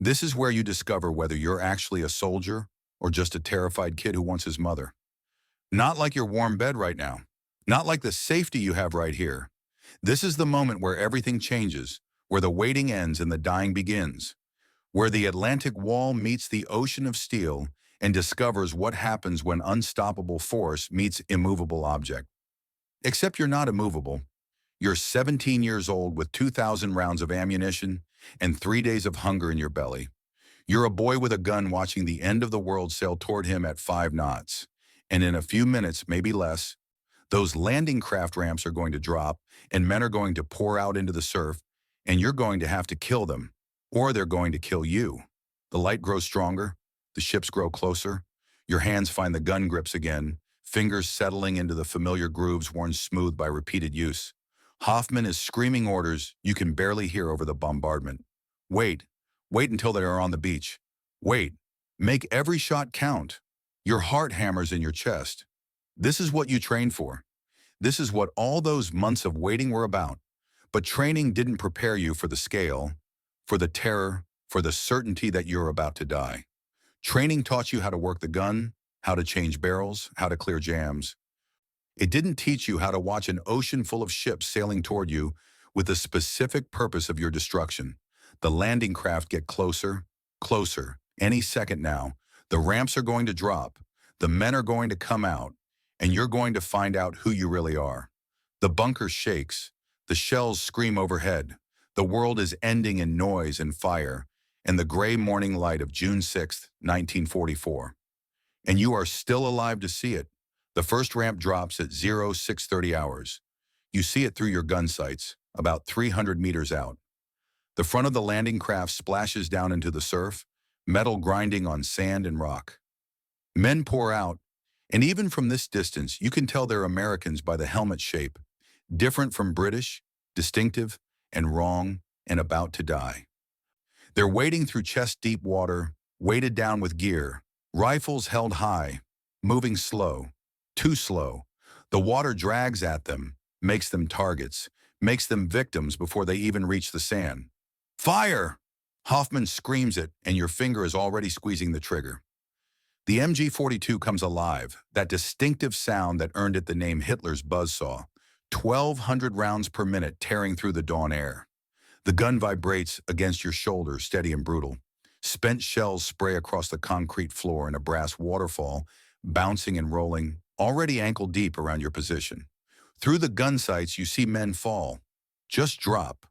Speaker 1: This is where you discover whether you're actually a soldier or just a terrified kid who wants his mother. Not like your warm bed right now. Not like the safety you have right here. This is the moment where everything changes, where the waiting ends and the dying begins, where the Atlantic wall meets the ocean of steel and discovers what happens when unstoppable force meets immovable object. Except you're not immovable. You're 17 years old with 2,000 rounds of ammunition and 3 days of hunger in your belly. You're a boy with a gun watching the end of the world sail toward him at 5 knots. And in a few minutes, maybe less, those landing craft ramps are going to drop and men are going to pour out into the surf and you're going to have to kill them, or they're going to kill you. The light grows stronger, the ships grow closer, your hands find the gun grips again, fingers settling into the familiar grooves worn smooth by repeated use. Hoffman is screaming orders you can barely hear over the bombardment. Wait until they are on the beach. Wait, make every shot count. Your heart hammers in your chest. This is what you trained for. This is what all those months of waiting were about. But training didn't prepare you for the scale, for the terror, for the certainty that you're about to die. Training taught you how to work the gun, how to change barrels, how to clear jams. It didn't teach you how to watch an ocean full of ships sailing toward you with the specific purpose of your destruction. The landing craft get closer, closer, any second now. The ramps are going to drop, the men are going to come out, and you're going to find out who you really are. The bunker shakes, the shells scream overhead, the world is ending in noise and fire, and the gray morning light of June 6, 1944. And you are still alive to see it. The first ramp drops at 0630 hours. You see it through your gun sights, about 300 meters out. The front of the landing craft splashes down into the surf, metal grinding on sand and rock. Men pour out, and even from this distance, you can tell they're Americans by the helmet shape, different from British, distinctive, and wrong, and about to die. They're wading through chest-deep water, weighted down with gear, rifles held high, moving slow, too slow. The water drags at them, makes them targets, makes them victims before they even reach the sand. Fire! Hoffman screams it, and your finger is already squeezing the trigger. The MG-42 comes alive, that distinctive sound that earned it the name Hitler's buzzsaw, 1,200 rounds per minute tearing through the dawn air. The gun vibrates against your shoulder, steady and brutal. Spent shells spray across the concrete floor in a brass waterfall, bouncing and rolling, already ankle deep around your position. Through the gun sights, you see men fall. Just drop.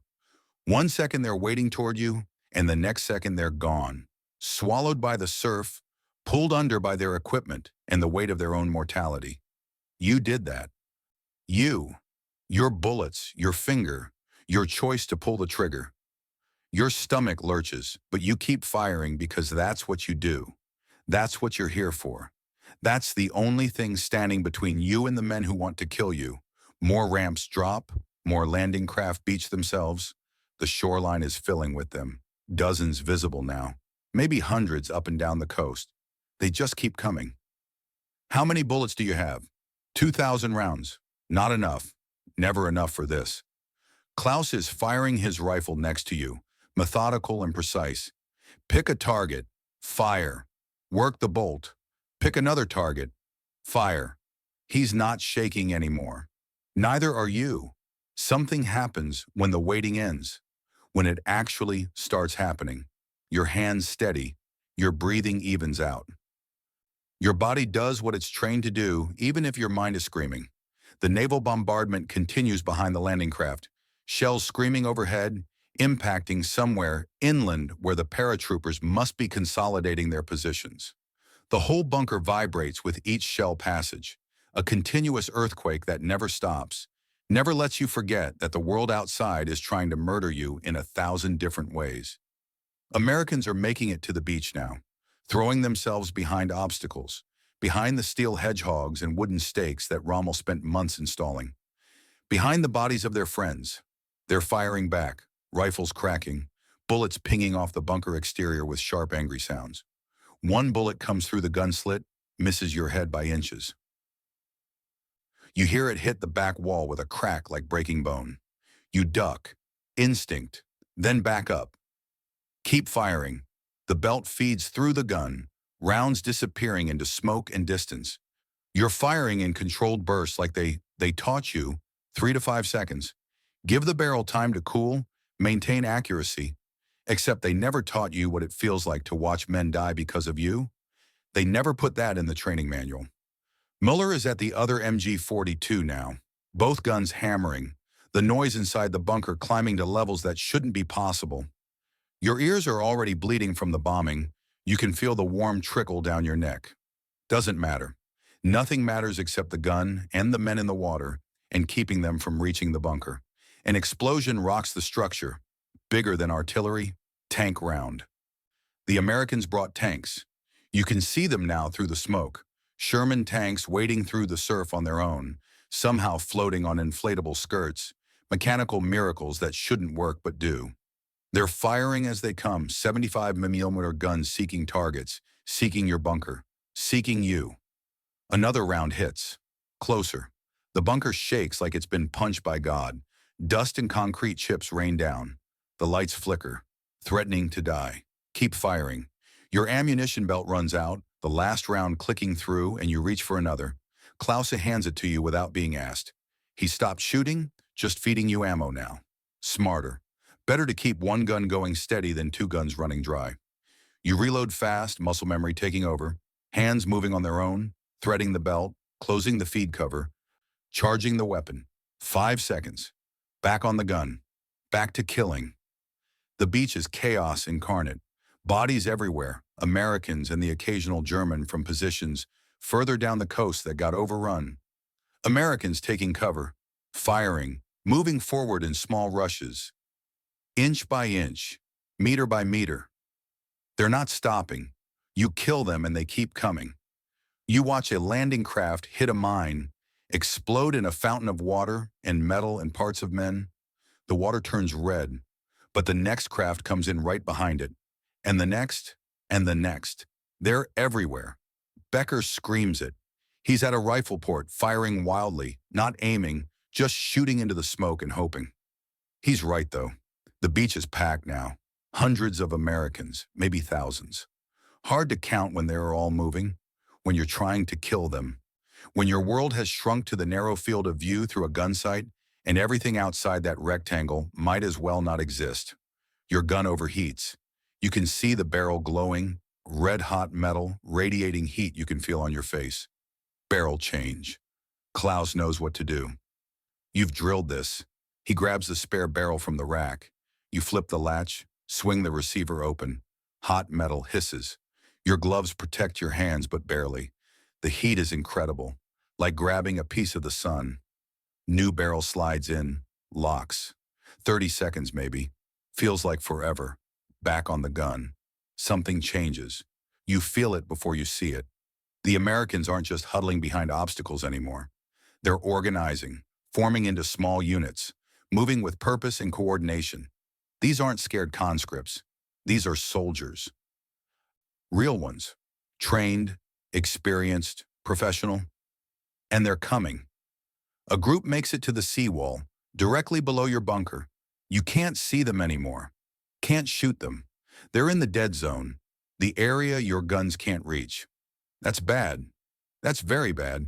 Speaker 1: 1 second they're wading toward you, and the next second they're gone. Swallowed by the surf, pulled under by their equipment and the weight of their own mortality. You did that. You. Your bullets, your finger, your choice to pull the trigger. Your stomach lurches, but you keep firing because that's what you do. That's what you're here for. That's the only thing standing between you and the men who want to kill you. More ramps drop, more landing craft beach themselves. The shoreline is filling with them. Dozens visible now. Maybe hundreds up and down the coast. They just keep coming. How many bullets do you have? 2,000 rounds. Not enough. Never enough for this. Klaus is firing his rifle next to you, methodical and precise. Pick a target. Fire. Work the bolt. Pick another target. Fire. He's not shaking anymore. Neither are you. Something happens when the waiting ends, when it actually starts happening. Your hands steady. Your breathing evens out. Your body does what it's trained to do, even if your mind is screaming. The naval bombardment continues behind the landing craft, shells screaming overhead, impacting somewhere inland where the paratroopers must be consolidating their positions. The whole bunker vibrates with each shell passage, a continuous earthquake that never stops, never lets you forget that the world outside is trying to murder you in 1,000 different ways. Americans are making it to the beach now, throwing themselves behind obstacles, behind the steel hedgehogs and wooden stakes that Rommel spent months installing, behind the bodies of their friends. They're firing back, rifles cracking, bullets pinging off the bunker exterior with sharp, angry sounds. One bullet comes through the gun slit, misses your head by inches. You hear it hit the back wall with a crack like breaking bone. You duck, instinct, then back up. Keep firing. The belt feeds through the gun, rounds disappearing into smoke and distance. You're firing in controlled bursts like they taught you, 3 to 5 seconds. Give the barrel time to cool, maintain accuracy. Except they never taught you what it feels like to watch men die because of you. They never put that in the training manual. Mueller is at the other MG-42 now, both guns hammering, the noise inside the bunker climbing to levels that shouldn't be possible. Your ears are already bleeding from the bombing. You can feel the warm trickle down your neck. Doesn't matter. Nothing matters except the gun and the men in the water and keeping them from reaching the bunker. An explosion rocks the structure, bigger than artillery, tank round. The Americans brought tanks. You can see them now through the smoke. Sherman tanks wading through the surf on their own, somehow floating on inflatable skirts, mechanical miracles that shouldn't work but do. They're firing as they come, 75mm guns seeking targets, seeking your bunker, seeking you. Another round hits. Closer. The bunker shakes like it's been punched by God. Dust and concrete chips rain down. The lights flicker, threatening to die. Keep firing. Your ammunition belt runs out, the last round clicking through, and you reach for another. Klaus hands it to you without being asked. He stopped shooting, just feeding you ammo now. Smarter. Better to keep one gun going steady than two guns running dry. You reload fast, muscle memory taking over, hands moving on their own, threading the belt, closing the feed cover, charging the weapon. 5 seconds. Back on the gun. Back to killing. The beach is chaos incarnate. Bodies everywhere, Americans and the occasional German from positions further down the coast that got overrun. Americans taking cover, firing, moving forward in small rushes. Inch by inch, meter by meter. They're not stopping. You kill them and they keep coming. You watch a landing craft hit a mine, explode in a fountain of water and metal and parts of men. The water turns red, but the next craft comes in right behind it. And the next, and the next. They're everywhere. Becker screams it. He's at a rifle port, firing wildly, not aiming, just shooting into the smoke and hoping. He's right, though. The beach is packed now. Hundreds of Americans, maybe thousands. Hard to count when they're all moving, when you're trying to kill them, when your world has shrunk to the narrow field of view through a gun sight, and everything outside that rectangle might as well not exist. Your gun overheats. You can see the barrel glowing, red-hot metal, radiating heat you can feel on your face. Barrel change. Klaus knows what to do. You've drilled this. He grabs the spare barrel from the rack. You flip the latch, swing the receiver open. Hot metal hisses. Your gloves protect your hands, but barely. The heat is incredible, like grabbing a piece of the sun. New barrel slides in, locks. 30 seconds maybe. Feels like forever. Back on the gun. Something changes. You feel it before you see it. The Americans aren't just huddling behind obstacles anymore. They're organizing, forming into small units, moving with purpose and coordination. These aren't scared conscripts. These are soldiers. Real ones. Trained, experienced, professional. And they're coming. A group makes it to the seawall, directly below your bunker. You can't see them anymore. Can't shoot them. They're in the dead zone, the area your guns can't reach. That's bad. That's very bad.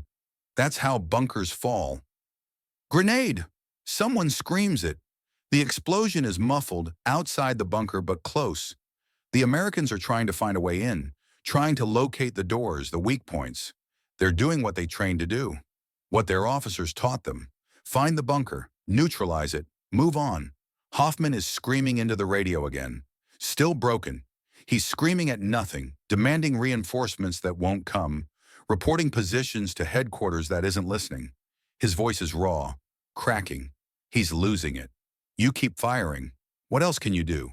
Speaker 1: That's how bunkers fall. Grenade! Someone screams it. The explosion is muffled outside the bunker but close. The Americans are trying to find a way in, trying to locate the doors, the weak points. They're doing what they trained to do, what their officers taught them. Find the bunker, neutralize it, move on. Hoffman is screaming into the radio again. Still broken. He's screaming at nothing, demanding reinforcements that won't come, reporting positions to headquarters that isn't listening. His voice is raw, cracking. He's losing it. You keep firing. What else can you do?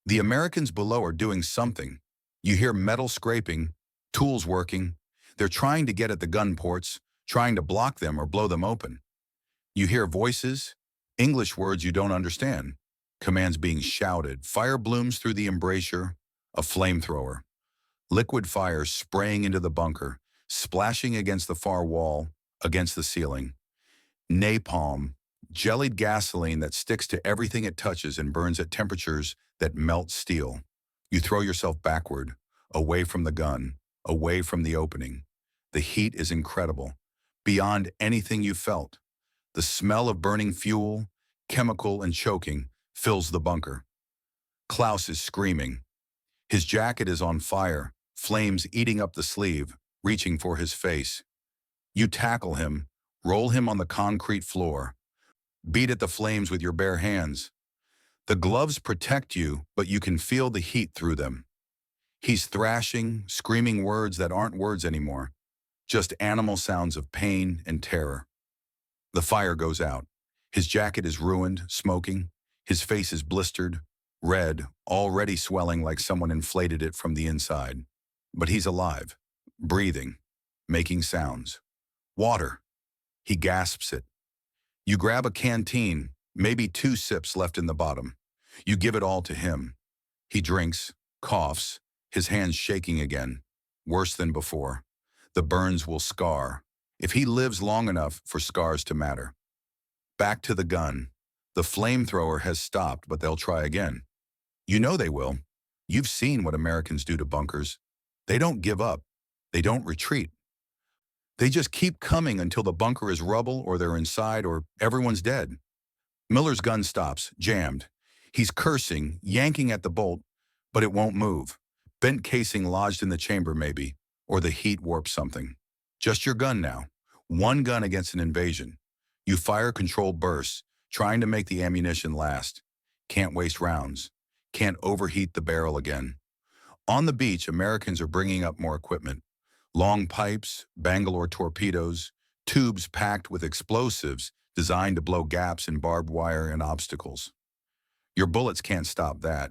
Speaker 1: The Americans below are doing something. You hear metal scraping, tools working. They're trying to get at the gun ports, trying to block them or blow them open. You hear voices, English words you don't understand. Commands being shouted, fire blooms through the embrasure, a flamethrower. Liquid fire spraying into the bunker, splashing against the far wall, against the ceiling. Napalm, jellied gasoline that sticks to everything it touches and burns at temperatures that melt steel. You throw yourself backward, away from the gun, away from the opening. The heat is incredible, beyond anything you felt. The smell of burning fuel, chemical and choking, fills the bunker. Klaus is screaming. His jacket is on fire, flames eating up the sleeve, reaching for his face. You tackle him, roll him on the concrete floor. Beat at the flames with your bare hands. The gloves protect you, but you can feel the heat through them. He's thrashing, screaming words that aren't words anymore, just animal sounds of pain and terror. The fire goes out. His jacket is ruined, smoking. His face is blistered, red, already swelling like someone inflated it from the inside. But he's alive, breathing, making sounds. Water. He gasps it. You grab a canteen, maybe 2 sips left in the bottom. You give it all to him. He drinks, coughs, his hands shaking again. Worse than before. The burns will scar, if he lives long enough for scars to matter. Back to the gun. The flamethrower has stopped, but they'll try again. You know they will. You've seen what Americans do to bunkers. They don't give up. They don't retreat. They just keep coming until the bunker is rubble or they're inside or everyone's dead. Miller's gun stops, jammed. He's cursing, yanking at the bolt, but it won't move. Bent casing lodged in the chamber maybe, or the heat warped something. Just your gun now. One gun against an invasion. You fire controlled bursts, trying to make the ammunition last. Can't waste rounds. Can't overheat the barrel again. On the beach, Americans are bringing up more equipment. Long pipes, Bangalore torpedoes, tubes packed with explosives designed to blow gaps in barbed wire and obstacles. Your bullets can't stop that.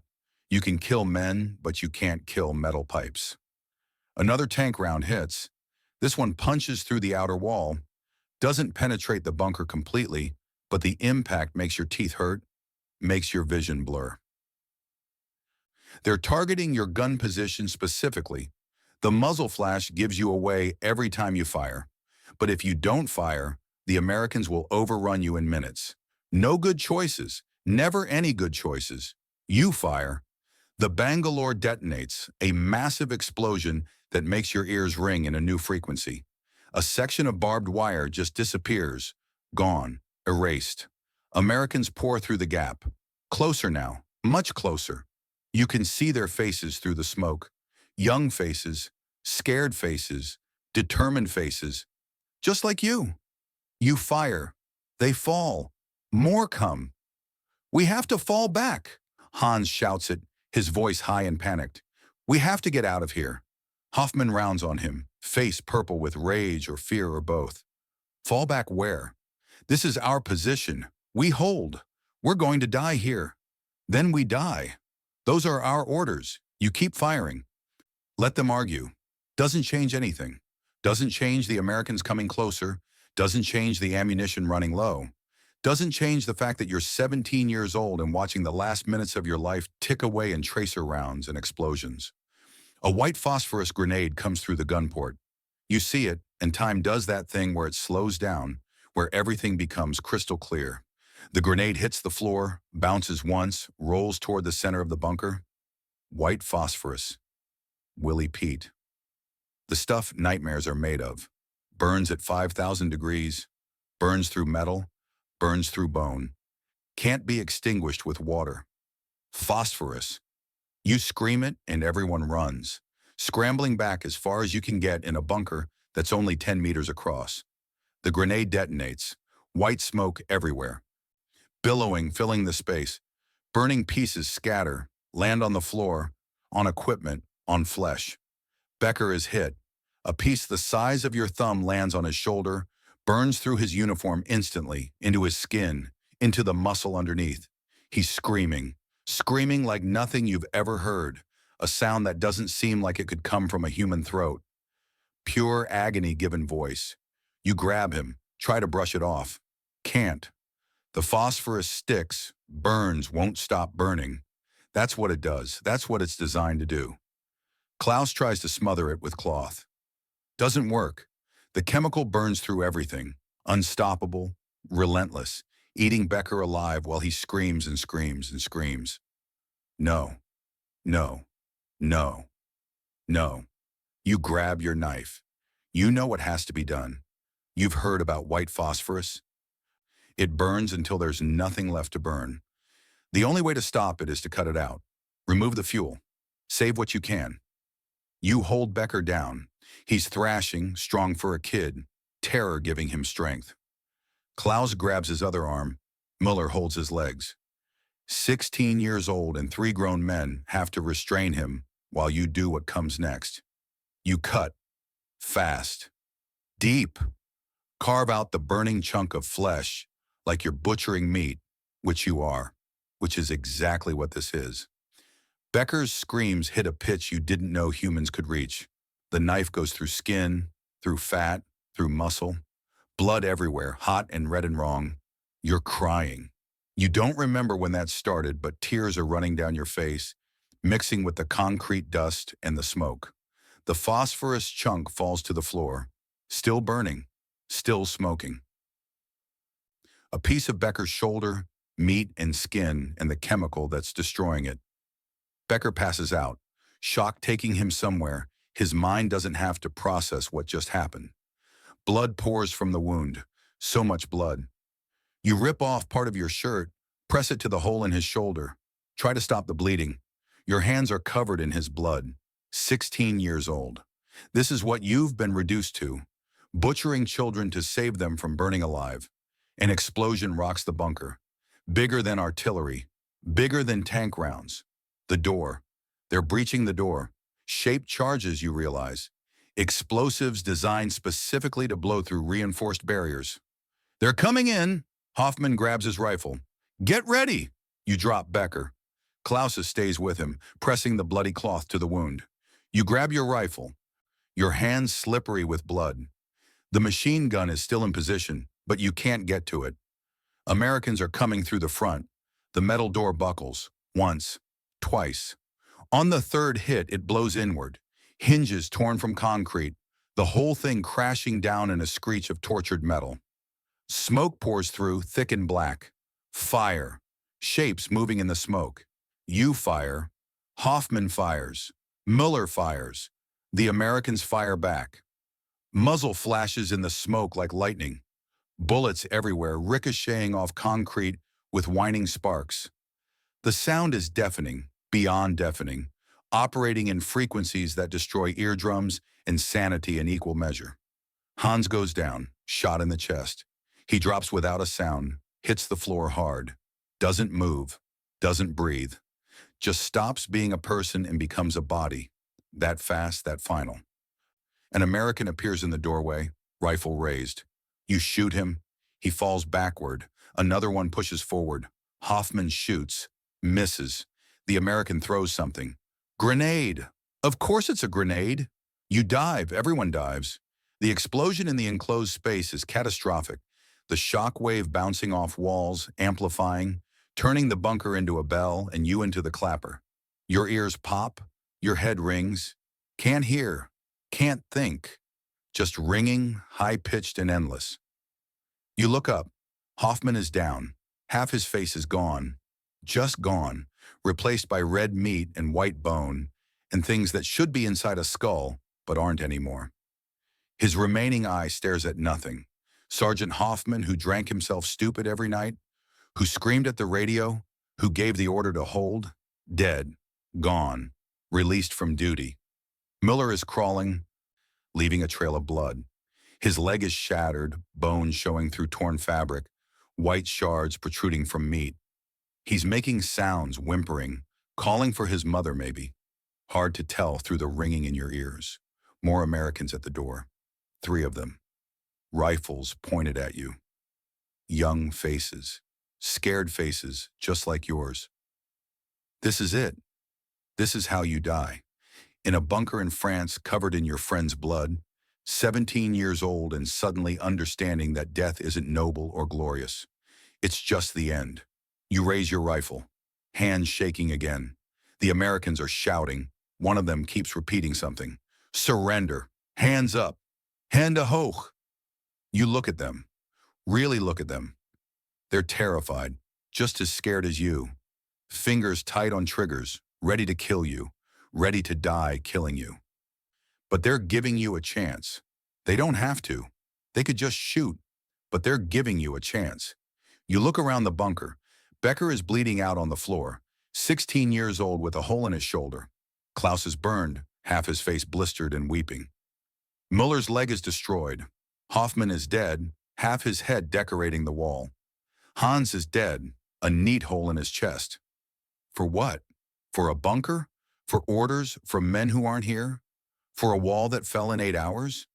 Speaker 1: You can kill men, but you can't kill metal pipes. Another tank round hits. This one punches through the outer wall, doesn't penetrate the bunker completely, but the impact makes your teeth hurt, makes your vision blur. They're targeting your gun position specifically. The muzzle flash gives you away every time you fire. But if you don't fire, the Americans will overrun you in minutes. No good choices, Never any good choices. You fire. The Bangalore detonates, a massive explosion that makes your ears ring in a new frequency. A section of barbed wire just disappears, gone, erased. Americans pour through the gap. Closer now, much closer. You can see their faces through the smoke. Young faces, scared faces, determined faces. Just like you. You fire. They fall. More come. We have to fall back. Hans shouts it, his voice high and panicked. We have to get out of here. Hoffman rounds on him, face purple with rage or fear or both. Fall back where? This is our position. We hold. We're going to die here. Then we die. Those are our orders. You keep firing. Let them argue. Doesn't change anything. Doesn't change the Americans coming closer. Doesn't change the ammunition running low. Doesn't change the fact that you're 17 years old and watching the last minutes of your life tick away in tracer rounds and explosions. A white phosphorus grenade comes through the gun port. You see it, and time does that thing where it slows down, where everything becomes crystal clear. The grenade hits the floor, bounces once, rolls toward the center of the bunker. White phosphorus. Willie Pete. The stuff nightmares are made of. Burns at 5,000 degrees, burns through metal, burns through bone. Can't be extinguished with water. Phosphorus. You scream it and everyone runs, scrambling back as far as you can get in a bunker that's only 10 meters across. The grenade detonates, white smoke everywhere. Billowing, filling the space. Burning pieces scatter, land on the floor, on equipment, on flesh. Becker is hit. A piece the size of your thumb lands on his shoulder, burns through his uniform instantly, into his skin, into the muscle underneath. He's screaming, screaming like nothing you've ever heard, a sound that doesn't seem like it could come from a human throat. Pure agony given voice. You grab him, try to brush it off. Can't. The phosphorus sticks, burns, won't stop burning. That's what it does. That's what it's designed to do. Klaus tries to smother it with cloth. Doesn't work. The chemical burns through everything, unstoppable, relentless, eating Becker alive while he screams and screams and screams. No, no, no, no. You grab your knife. You know what has to be done. You've heard about white phosphorus. It burns until there's nothing left to burn. The only way to stop it is to cut it out. Remove the fuel. Save what you can. You hold Becker down. He's thrashing, strong for a kid, terror giving him strength. Klaus grabs his other arm. Muller holds his legs. 16 years old and 3 grown men have to restrain him while you do what comes next. You cut. Fast. Deep. Carve out the burning chunk of flesh like you're butchering meat, which you are, which is exactly what this is. Becker's screams hit a pitch you didn't know humans could reach. The knife goes through skin, through fat, through muscle. Blood everywhere, hot and red and wrong. You're crying. You don't remember when that started, but tears are running down your face, mixing with the concrete dust and the smoke. The phosphorus chunk falls to the floor, still burning, still smoking. A piece of Becker's shoulder, meat and skin, and the chemical that's destroying it. Becker passes out, shock taking him somewhere. His mind doesn't have to process what just happened. Blood pours from the wound, so much blood. You rip off part of your shirt, press it to the hole in his shoulder. Try to stop the bleeding. Your hands are covered in his blood. 16 years old. This is what you've been reduced to. Butchering children to save them from burning alive. An explosion rocks the bunker. Bigger than artillery. Bigger than tank rounds. The door. They're breaching the door. Shaped charges, you realize. Explosives designed specifically to blow through reinforced barriers. They're coming in. Hoffman grabs his rifle. Get ready. You drop Becker. Klaus stays with him, pressing the bloody cloth to the wound. You grab your rifle. Your hands slippery with blood. The machine gun is still in position, but you can't get to it. Americans are coming through the front. The metal door buckles. Once. Twice. On the third hit, it blows inward. Hinges torn from concrete. The whole thing crashing down in a screech of tortured metal. Smoke pours through, thick and black. Fire. Shapes moving in the smoke. You fire. Hoffman fires. Miller fires. The Americans fire back. Muzzle flashes in the smoke like lightning. Bullets everywhere ricocheting off concrete with whining sparks. The sound is deafening, beyond deafening, operating in frequencies that destroy eardrums and sanity in equal measure. Hans goes down, shot in the chest. He drops without a sound, hits the floor hard, doesn't move, doesn't breathe, just stops being a person and becomes a body. That fast, that final. An American appears in the doorway, rifle raised. You shoot him. He falls backward. Another one pushes forward. Hoffman shoots, misses. The American throws something. Grenade! Of course it's a grenade. You dive, everyone dives. The explosion in the enclosed space is catastrophic. The shock wave bouncing off walls, amplifying, turning the bunker into a bell and you into the clapper. Your ears pop, your head rings. Can't hear, can't think. Just ringing, high-pitched and endless. You look up. Hoffman is down. Half his face is gone. Just gone, replaced by red meat and white bone, and things that should be inside a skull, but aren't anymore. His remaining eye stares at nothing. Sergeant Hoffman, who drank himself stupid every night, who screamed at the radio, who gave the order to hold, dead, gone, released from duty. Miller is crawling, leaving a trail of blood. His leg is shattered, bones showing through torn fabric, white shards protruding from meat. He's making sounds, whimpering, calling for his mother maybe. Hard to tell through the ringing in your ears. More Americans at the door. 3 of them. Rifles pointed at you. Young faces. Scared faces, just like yours. This is it. This is how you die. In a bunker in France covered in your friend's blood, 17 years old and suddenly understanding that death isn't noble or glorious. It's just the end. You raise your rifle, hands shaking again. The Americans are shouting. One of them keeps repeating something. Surrender. Hands up. Hände hoch. You look at them. Really look at them. They're terrified, just as scared as you. Fingers tight on triggers, ready to kill you, ready to die killing you. But they're giving you a chance. They don't have to. They could just shoot, but they're giving you a chance. You look around the bunker. Becker is bleeding out on the floor, 16 years old with a hole in his shoulder. Klaus is burned, half his face blistered and weeping. Muller's leg is destroyed. Hoffman is dead, half his head decorating the wall. Hans is dead, a neat hole in his chest. For what? For a bunker? For orders from men who aren't here? For a wall that fell in 8 hours?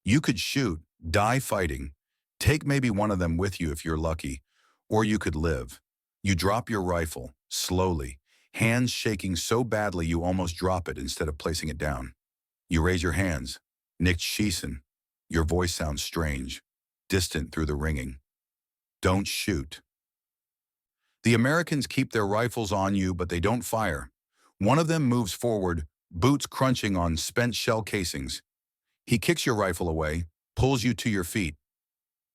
Speaker 1: You could shoot, die fighting. Take maybe one of them with you if you're lucky. Or you could live. You drop your rifle, slowly, hands shaking so badly you almost drop it instead of placing it down. You raise your hands. Nicht schießen. Your voice sounds strange, distant through the ringing. Don't shoot. The Americans keep their rifles on you, but they don't fire. One of them moves forward, boots crunching on spent shell casings. He kicks your rifle away, pulls you to your feet.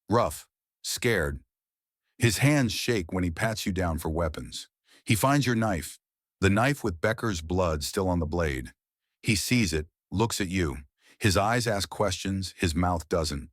Speaker 1: Rough, scared. His hands shake when he pats you down for weapons. He finds your knife, the knife with Becker's blood still on the blade. He sees it, looks at you. His eyes ask questions, his mouth doesn't.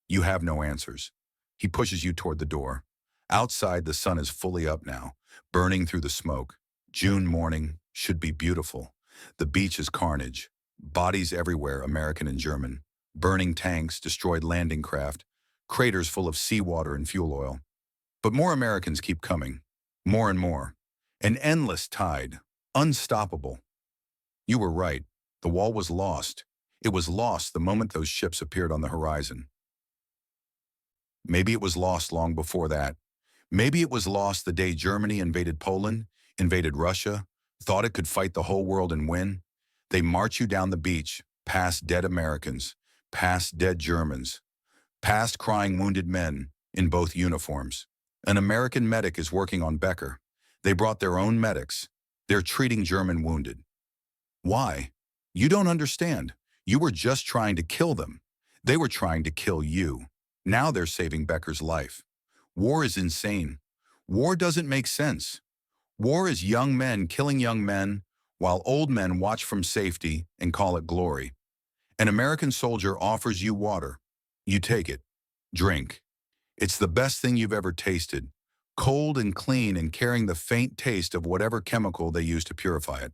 Speaker 1: You have no answers. He pushes you toward the door. Outside, the sun is fully up now, burning through the smoke. June morning should be beautiful. The beach is carnage. Bodies everywhere, American and German. Burning tanks, destroyed landing craft, craters full of seawater and fuel oil. But more Americans keep coming. More and more. An endless tide. Unstoppable. You were right. The wall was lost. It was lost the moment those ships appeared on the horizon. Maybe it was lost long before that. Maybe it was lost the day Germany invaded Poland, invaded Russia, thought it could fight the whole world and win. They march you down the beach, past dead Americans, past dead Germans, past crying wounded men in both uniforms. An American medic is working on Becker. They brought their own medics. They're treating German wounded. Why? You don't understand. You were just trying to kill them. They were trying to kill you. Now they're saving Becker's life. War is insane. War doesn't make sense. War is young men killing young men, while old men watch from safety and call it glory. An American soldier offers you water. You take it. Drink. It's the best thing you've ever tasted. Cold and clean and carrying the faint taste of whatever chemical they use to purify it.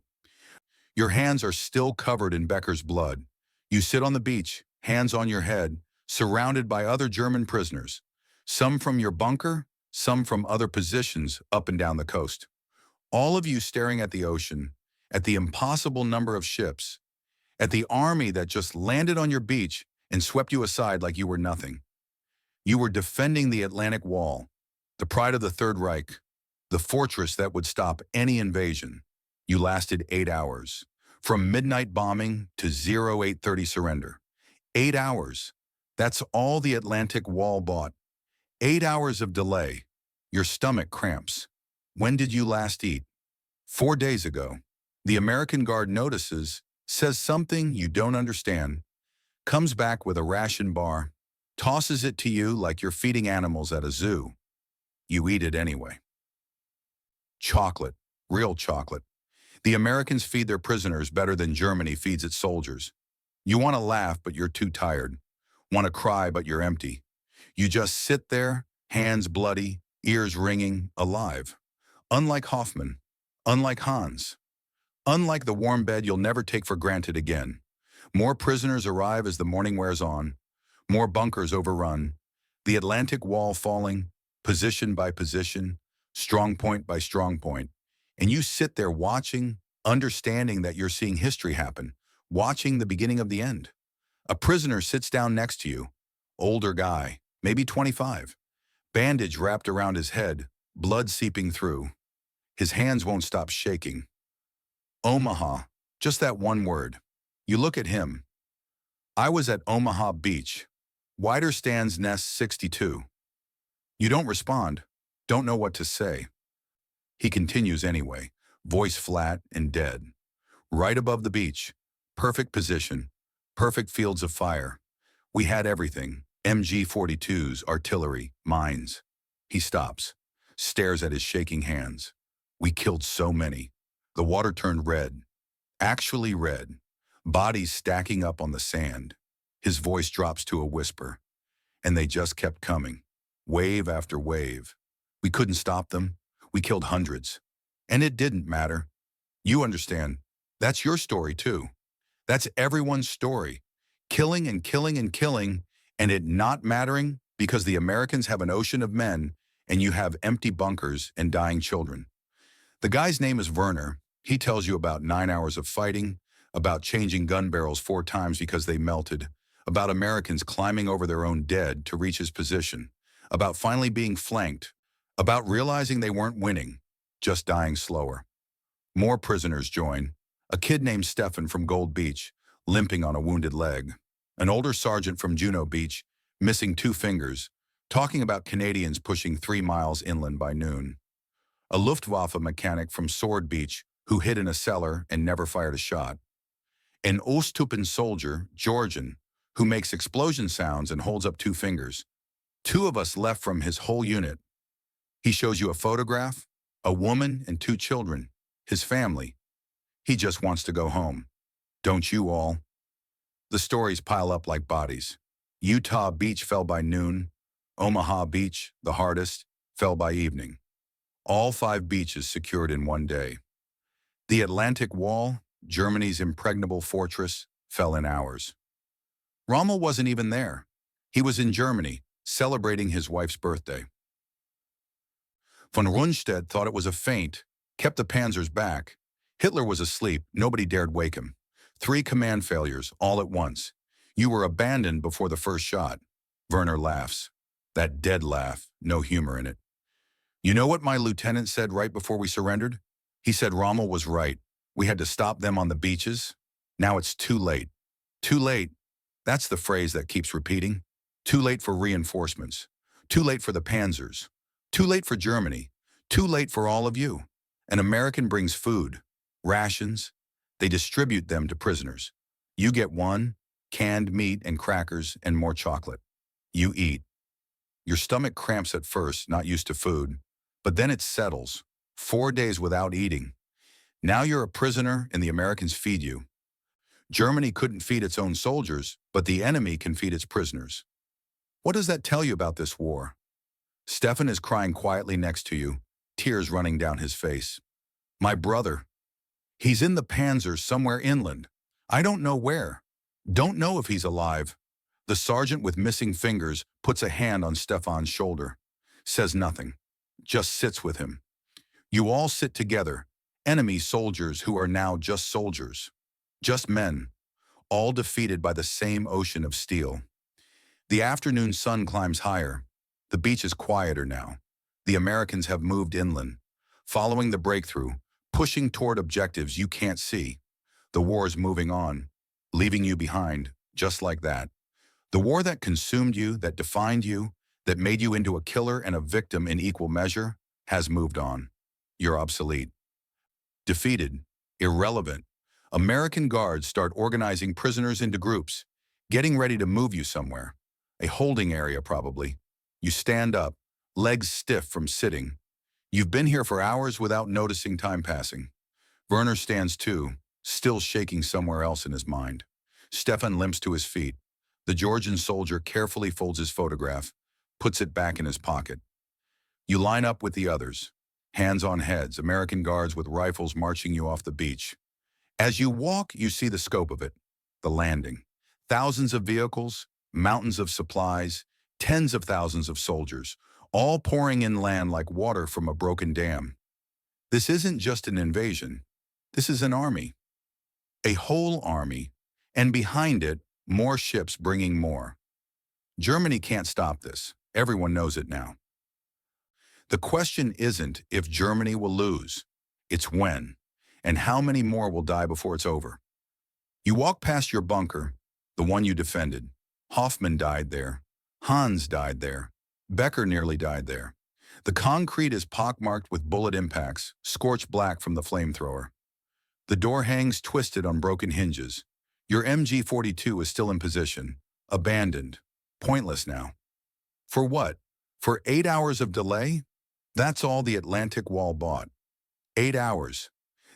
Speaker 1: Your hands are still covered in Becker's blood. You sit on the beach, hands on your head, surrounded by other German prisoners. Some from your bunker, some from other positions up and down the coast. All of you staring at the ocean, at the impossible number of ships, at the army that just landed on your beach and swept you aside like you were nothing. You were defending the Atlantic Wall, the pride of the Third Reich, the fortress that would stop any invasion. You lasted 8 hours, from midnight bombing to 0830 surrender. 8 hours. That's all the Atlantic Wall bought. 8 hours of delay. Your stomach cramps. When did you last eat? 4 days ago. The American guard notices, says something you don't understand, comes back with a ration bar, tosses it to you like you're feeding animals at a zoo. You eat it anyway. Chocolate. Real chocolate. The Americans feed their prisoners better than Germany feeds its soldiers. You want to laugh, but you're too tired. Want to cry, but you're empty. You just sit there, hands bloody, ears ringing, alive. Unlike Hoffman. Unlike Hans. Unlike the warm bed you'll never take for granted again. More prisoners arrive as the morning wears on. More bunkers overrun. The Atlantic Wall falling, position by position, strong point by strong point. And you sit there watching, understanding that you're seeing history happen, watching the beginning of the end. A prisoner sits down next to you, older guy, maybe 25, bandage wrapped around his head, blood seeping through. His hands won't stop shaking. Omaha, just that one word. You look at him. I was at Omaha Beach. Wider stands nest 62. You don't respond, don't know what to say. He continues anyway, voice flat and dead. Right above the beach, perfect position, perfect fields of fire. We had everything, MG-42s, artillery, mines. He stops, stares at his shaking hands. We killed so many. The water turned red, actually red, bodies stacking up on the sand. His voice drops to a whisper. And they just kept coming, wave after wave. We couldn't stop them. We killed hundreds. And it didn't matter. You understand. That's your story too. That's everyone's story. Killing and killing and killing, and it not mattering because the Americans have an ocean of men and you have empty bunkers and dying children. The guy's name is Werner. He tells you about 9 hours of fighting, about changing gun barrels 4 times because they melted, about Americans climbing over their own dead to reach his position, about finally being flanked, about realizing they weren't winning, just dying slower. More prisoners join. A kid named Stefan from Gold Beach, limping on a wounded leg. An older sergeant from Juno Beach, missing 2 fingers, talking about Canadians pushing 3 miles inland by noon. A Luftwaffe mechanic from Sword Beach who hid in a cellar and never fired a shot. An Osthupen soldier, Georgian, who makes explosion sounds and holds up 2 fingers. 2 of us left from his whole unit. He shows you a photograph, a woman and 2 children, his family. He just wants to go home. Don't you all? The stories pile up like bodies. Utah Beach fell by noon. Omaha Beach, the hardest, fell by evening. All 5 beaches secured in one day. The Atlantic Wall, Germany's impregnable fortress, fell in hours. Rommel wasn't even there. He was in Germany, celebrating his wife's birthday. Von Rundstedt thought it was a feint, kept the panzers back. Hitler was asleep, nobody dared wake him. 3 command failures, all at once. You were abandoned before the first shot. Werner laughs. That dead laugh, no humor in it. You know what my lieutenant said right before we surrendered? He said Rommel was right. We had to stop them on the beaches. Now it's too late. Too late. That's the phrase that keeps repeating. Too late for reinforcements. Too late for the panzers. Too late for Germany. Too late for all of you. An American brings food, rations. They distribute them to prisoners. You get 1, canned meat and crackers and more chocolate. You eat. Your stomach cramps at first, not used to food, but then it settles. 4 days without eating. Now you're a prisoner and the Americans feed you. Germany couldn't feed its own soldiers, but the enemy can feed its prisoners. What does that tell you about this war? Stefan is crying quietly next to you, tears running down his face. My brother. He's in the Panzers somewhere inland. I don't know where. Don't know if he's alive. The sergeant with missing fingers puts a hand on Stefan's shoulder. Says nothing. Just sits with him. You all sit together. Enemy soldiers who are now just soldiers. Just men. All defeated by the same ocean of steel. The afternoon sun climbs higher. The beach is quieter now. The Americans have moved inland, following the breakthrough, pushing toward objectives you can't see. The war is moving on, leaving you behind, just like that. The war that consumed you, that defined you, that made you into a killer and a victim in equal measure, has moved on. You're obsolete. Defeated. Irrelevant. American guards start organizing prisoners into groups, getting ready to move you somewhere. A holding area, probably. You stand up, legs stiff from sitting. You've been here for hours without noticing time passing. Werner stands too, still shaking somewhere else in his mind. Stefan limps to his feet. The Georgian soldier carefully folds his photograph, puts it back in his pocket. You line up with the others. Hands on heads, American guards with rifles marching you off the beach. As you walk, you see the scope of it. The landing. Thousands of vehicles, mountains of supplies, tens of thousands of soldiers, all pouring inland like water from a broken dam. This isn't just an invasion. This is an army. A whole army, and behind it, more ships bringing more. Germany can't stop this. Everyone knows it now. The question isn't if Germany will lose. It's when, and how many more will die before it's over. You walk past your bunker, the one you defended. Hoffman died there. Hans died there. Becker nearly died there. The concrete is pockmarked with bullet impacts, scorched black from the flamethrower. The door hangs twisted on broken hinges. Your MG-42 is still in position, abandoned, pointless now. For what? For 8 hours of delay? That's all the Atlantic Wall bought. 8 hours.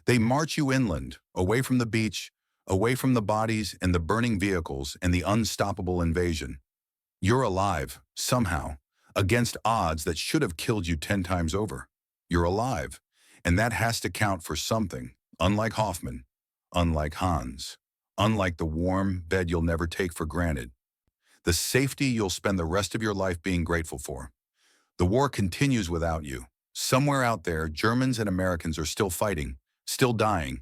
Speaker 1: They march you inland, away from the beach, away from the bodies and the burning vehicles and the unstoppable invasion. You're alive, somehow, against odds that should have killed you 10 times over. You're alive, and that has to count for something, unlike Hoffman, unlike Hans, unlike the warm bed you'll never take for granted, the safety you'll spend the rest of your life being grateful for. The war continues without you. Somewhere out there, Germans and Americans are still fighting, still dying,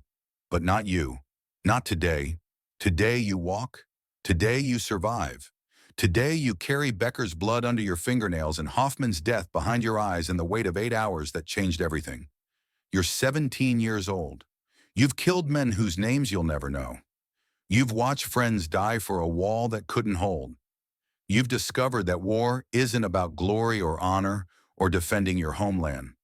Speaker 1: but not you. Not today. Today you walk. Today you survive. Today you carry Becker's blood under your fingernails and Hoffman's death behind your eyes and the weight of 8 hours that changed everything. You're 17 years old. You've killed men whose names you'll never know. You've watched friends die for a wall that couldn't hold. You've discovered that war isn't about glory or honor or defending your homeland.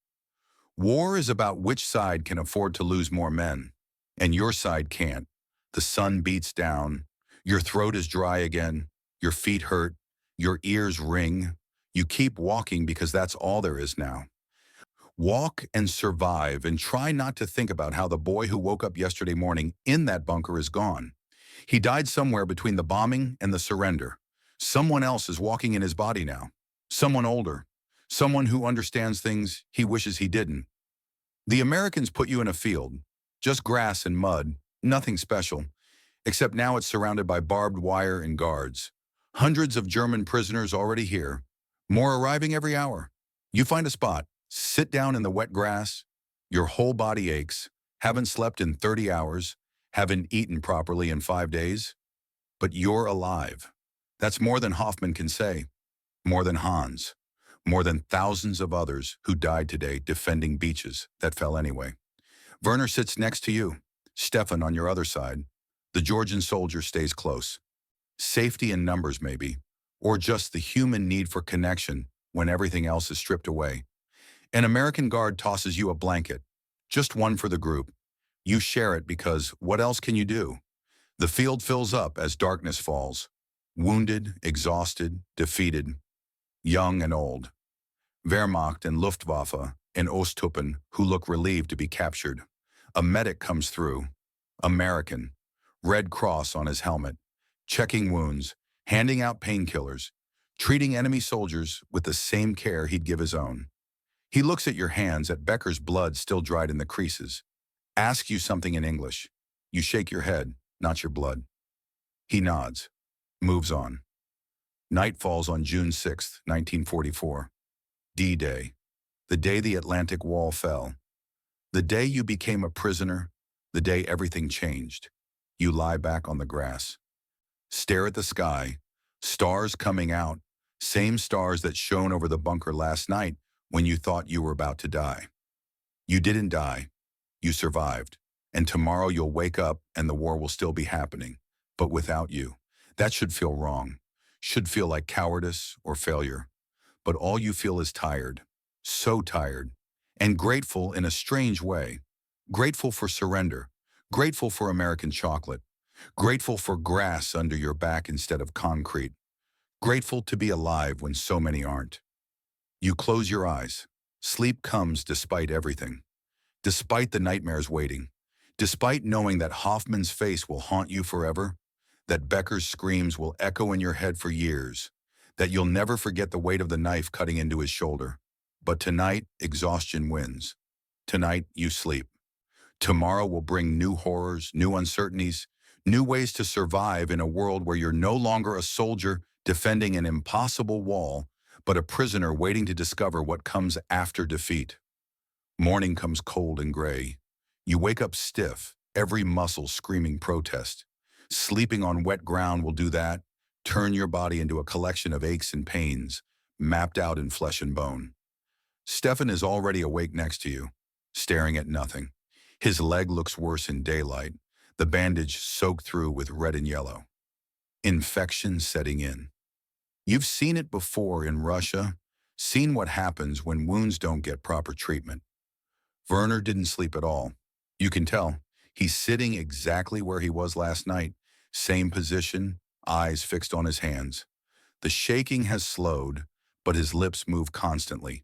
Speaker 1: War is about which side can afford to lose more men, and your side can't. The sun beats down. Your throat is dry again. Your feet hurt. Your ears ring. You keep walking because that's all there is now. Walk and survive and try not to think about how the boy who woke up yesterday morning in that bunker is gone. He died somewhere between the bombing and the surrender. Someone else is walking in his body now. Someone older. Someone who understands things he wishes he didn't. The Americans put you in a field. Just grass and mud. Nothing special. Except now it's surrounded by barbed wire and guards. Hundreds of German prisoners already here. More arriving every hour. You find a spot. Sit down in the wet grass. Your whole body aches. Haven't slept in 30 hours. Haven't eaten properly in 5 days. But you're alive. That's more than Hoffman can say. More than Hans. More than thousands of others who died today defending beaches that fell anyway. Werner sits next to you. Stefan on your other side. The Georgian soldier stays close. Safety in numbers maybe, or just the human need for connection when everything else is stripped away. An American guard tosses you a blanket, just one for the group. You share it because what else can you do? The field fills up as darkness falls. Wounded, exhausted, defeated, young and old. Wehrmacht and Luftwaffe and Ostuppen, who look relieved to be captured. A medic comes through. American. Red Cross on his helmet. Checking wounds, handing out painkillers, treating enemy soldiers with the same care he'd give his own. He looks at your hands, at Becker's blood still dried in the creases. Asks you something in English. You shake your head, not your blood. He nods. Moves on. Night falls on June 6, 1944. D-Day. The day the Atlantic Wall fell. The day you became a prisoner. The day everything changed. You lie back on the grass. Stare at the sky. Stars coming out. Same stars that shone over the bunker last night when you thought you were about to die. You didn't die. You survived. And tomorrow you'll wake up and the war will still be happening. But without you. That should feel wrong. Should feel like cowardice or failure. But all you feel is tired. So tired. And grateful in a strange way. Grateful for surrender. Grateful for American chocolate. Grateful for grass under your back instead of concrete. Grateful to be alive when so many aren't. You close your eyes. Sleep comes despite everything. Despite the nightmares waiting. Despite knowing that Hoffman's face will haunt you forever. That Becker's screams will echo in your head for years. That you'll never forget the weight of the knife cutting into his shoulder. But tonight, exhaustion wins. Tonight, you sleep. Tomorrow will bring new horrors, new uncertainties, new ways to survive in a world where you're no longer a soldier defending an impossible wall, but a prisoner waiting to discover what comes after defeat. Morning comes cold and gray. You wake up stiff, every muscle screaming protest. Sleeping on wet ground will do that, turn your body into a collection of aches and pains, mapped out in flesh and bone. Stefan is already awake next to you, staring at nothing. His leg looks worse in daylight, the bandage soaked through with red and yellow. Infection setting in. You've seen it before in Russia, seen what happens when wounds don't get proper treatment. Werner didn't sleep at all. You can tell. He's sitting exactly where he was last night, same position, eyes fixed on his hands. The shaking has slowed, but his lips move constantly,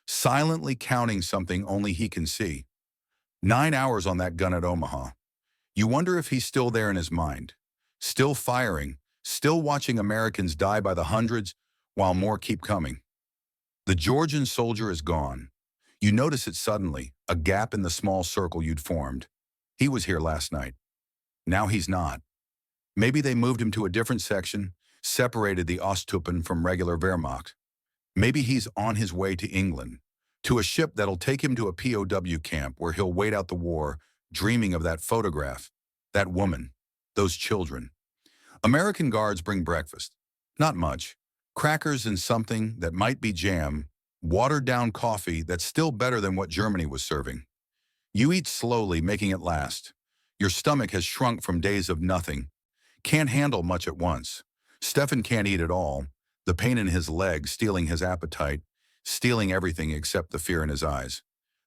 Speaker 1: silently counting something only he can see. 9 hours on that gun at Omaha. You wonder if he's still there in his mind, still firing, still watching Americans die by the hundreds while more keep coming. The Georgian soldier is gone. You notice it suddenly, a gap in the small circle you'd formed. He was here last night. Now he's not. Maybe they moved him to a different section, separated the Osttuppen from regular Wehrmacht. Maybe he's on his way to England, to a ship that'll take him to a POW camp where he'll wait out the war, dreaming of that photograph, that woman, those children. American guards bring breakfast. Not much. Crackers and something that might be jam, watered-down coffee that's still better than what Germany was serving. You eat slowly, making it last. Your stomach has shrunk from days of nothing. Can't handle much at once. Stefan can't eat at all, the pain in his leg stealing his appetite, stealing everything except the fear in his eyes.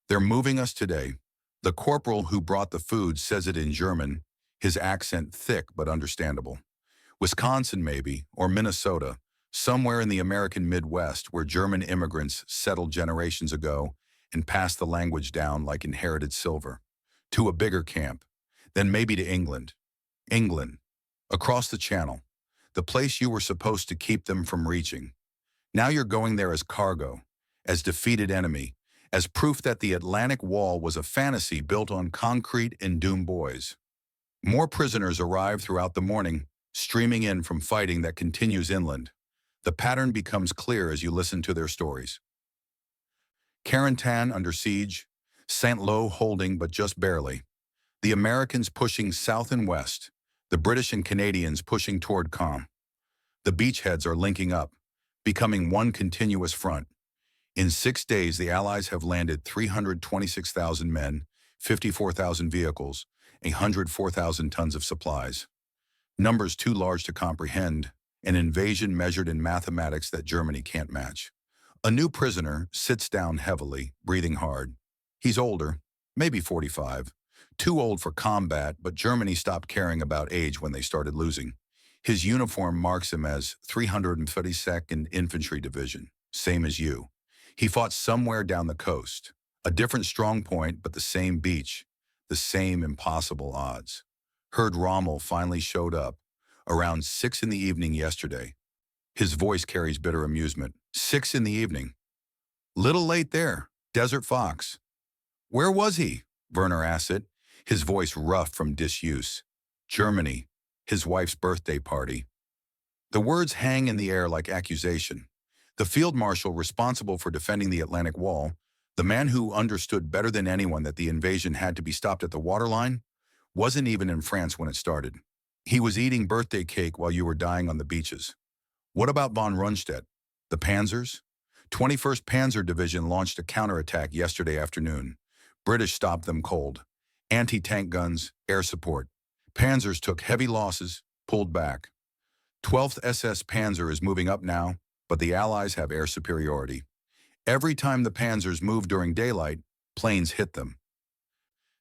Speaker 1: They're moving us today. The corporal who brought the food says it in German, his accent thick but understandable. Wisconsin maybe, or Minnesota, somewhere in the American Midwest where German immigrants settled generations ago and passed the language down like inherited silver. To a bigger camp, then maybe to England. England, across the channel, the place you were supposed to keep them from reaching. Now you're going there as cargo, as defeated enemy, as proof that the Atlantic Wall was a fantasy built on concrete and doomed boys. More prisoners arrive throughout the morning, streaming in from fighting that continues inland. The pattern becomes clear as you listen to their stories. Carentan under siege, St. Lo holding but just barely. The Americans pushing south and west, the British and Canadians pushing toward Caen. The beachheads are linking up, becoming one continuous front. In 6 days, the Allies have landed 326,000 men, 54,000 vehicles, 104,000 tons of supplies. Numbers too large to comprehend, an invasion measured in mathematics that Germany can't match. A new prisoner sits down heavily, breathing hard. He's older, maybe 45. Too old for combat, but Germany stopped caring about age when they started losing. His uniform marks him as 352nd Infantry Division, same as you. He fought somewhere down the coast. A different strong point, but the same beach, the same impossible odds. Heard Rommel finally showed up around 6 in the evening yesterday. His voice carries bitter amusement. 6 in the evening. Little late there, Desert Fox. Where was he? Werner asked it, his voice rough from disuse. Germany, his wife's birthday party. The words hang in the air like accusation. The field marshal responsible for defending the Atlantic Wall, the man who understood better than anyone that the invasion had to be stopped at the waterline, wasn't even in France when it started. He was eating birthday cake while you were dying on the beaches. What about von Rundstedt? The Panzers? 21st Panzer Division launched a counterattack yesterday afternoon. British stopped them cold. Anti-tank guns, air support. Panzers took heavy losses, pulled back. 12th SS Panzer is moving up now, but the Allies have air superiority. Every time the Panzers move during daylight, planes hit them.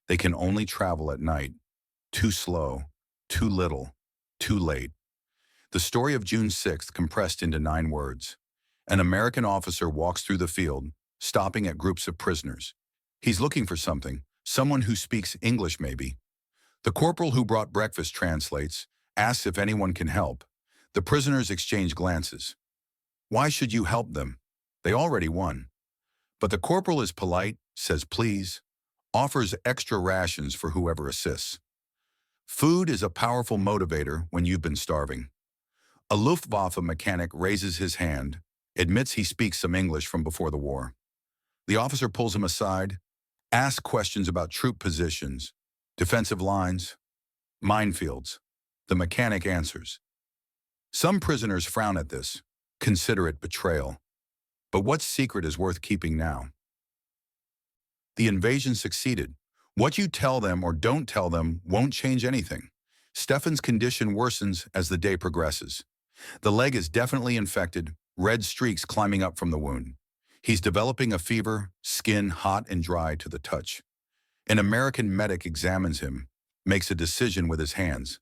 Speaker 1: They can only travel at night. Too slow, too little, too late. The story of June 6th compressed into 9 words. An American officer walks through the field, stopping at groups of prisoners. He's looking for something, someone who speaks English maybe. The corporal who brought breakfast translates, asks if anyone can help. The prisoners exchange glances. Why should you help them? They already won. But the corporal is polite, says please, offers extra rations for whoever assists. Food is a powerful motivator when you've been starving. A Luftwaffe mechanic raises his hand, admits he speaks some English from before the war. The officer pulls him aside, asks questions about troop positions, defensive lines, minefields. The mechanic answers. Some prisoners frown at this, consider it betrayal. But what secret is worth keeping now? The invasion succeeded. What you tell them or don't tell them won't change anything. Stefan's condition worsens as the day progresses. The leg is definitely infected, red streaks climbing up from the wound. He's developing a fever, skin hot and dry to the touch. An American medic examines him, makes a decision with his hands.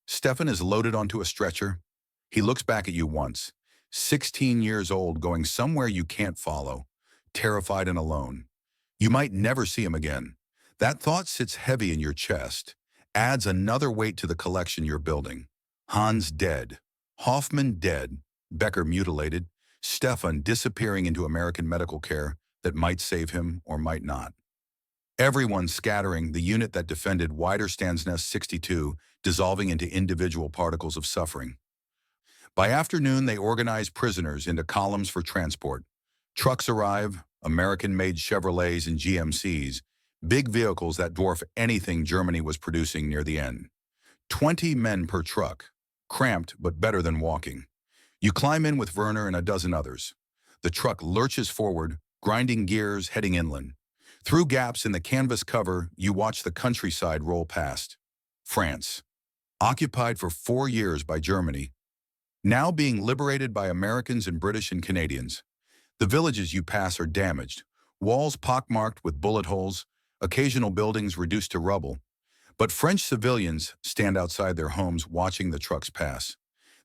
Speaker 1: Stefan is loaded onto a stretcher. He looks back at you once, 16 years old, going somewhere you can't follow, terrified and alone. You might never see him again. That thought sits heavy in your chest, adds another weight to the collection you're building. Hans dead, Hoffman dead, Becker mutilated, Stefan disappearing into American medical care that might save him or might not. Everyone scattering, the unit that defended Widerstandsnest 62, dissolving into individual particles of suffering. By afternoon, they organize prisoners into columns for transport. Trucks arrive, American-made Chevrolets and GMCs, big vehicles that dwarf anything Germany was producing near the end. 20 men per truck, cramped but better than walking. You climb in with Werner and a dozen others. The truck lurches forward, grinding gears, heading inland. Through gaps in the canvas cover, you watch the countryside roll past. France, occupied for 4 years by Germany, now being liberated by Americans and British and Canadians. The villages you pass are damaged, walls pockmarked with bullet holes, occasional buildings reduced to rubble. But French civilians stand outside their homes watching the trucks pass.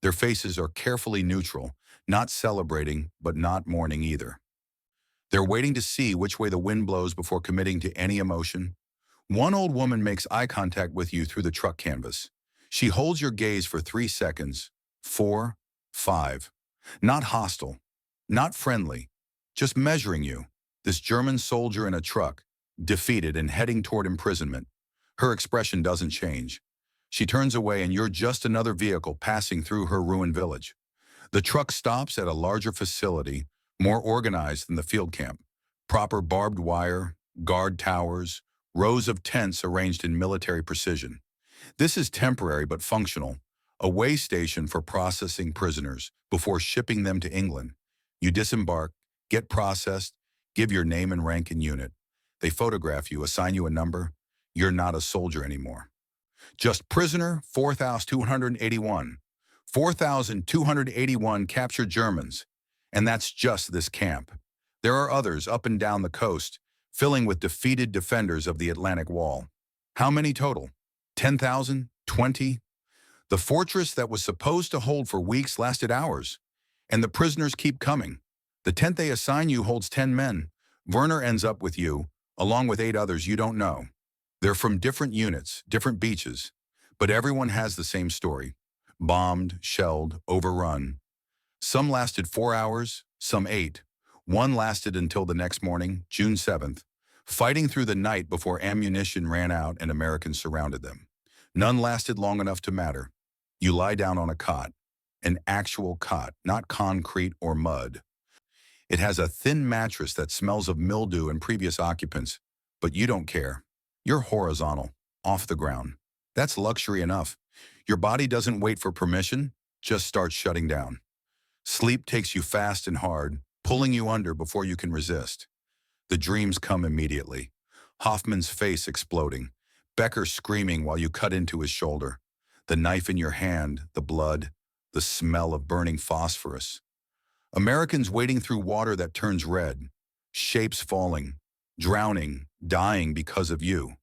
Speaker 1: Their faces are carefully neutral, not celebrating, but not mourning either. They're waiting to see which way the wind blows before committing to any emotion. One old woman makes eye contact with you through the truck canvas. She holds your gaze for 3 seconds, 4, 5. Not hostile, not friendly, just measuring you. This German soldier in a truck, defeated and heading toward imprisonment. Her expression doesn't change. She turns away and you're just another vehicle passing through her ruined village. The truck stops at a larger facility, more organized than the field camp. Proper barbed wire, guard towers, rows of tents arranged in military precision. This is temporary but functional, a way station for processing prisoners before shipping them to England. You disembark, get processed, give your name and rank and unit. They photograph you, assign you a number. You're not a soldier anymore. Just prisoner 4,281. 4,281 captured Germans. And that's just this camp. There are others up and down the coast, filling with defeated defenders of the Atlantic Wall. How many total? 10,000? 20? The fortress that was supposed to hold for weeks lasted hours. And the prisoners keep coming. The tent they assign you holds 10 men. Werner ends up with you, along with 8 others you don't know. They're from different units, different beaches, but everyone has the same story. Bombed, shelled, overrun. Some lasted 4 hours, some 8. One lasted until the next morning, June 7th, fighting through the night before ammunition ran out and Americans surrounded them. None lasted long enough to matter. You lie down on a cot, an actual cot, not concrete or mud. It has a thin mattress that smells of mildew and previous occupants, but you don't care. You're horizontal, off the ground. That's luxury enough. Your body doesn't wait for permission, just starts shutting down. Sleep takes you fast and hard, pulling you under before you can resist. The dreams come immediately. Hoffman's face exploding, Becker screaming while you cut into his shoulder. The knife in your hand, the blood, the smell of burning phosphorus. Americans wading through water that turns red, shapes falling, drowning, dying because of you.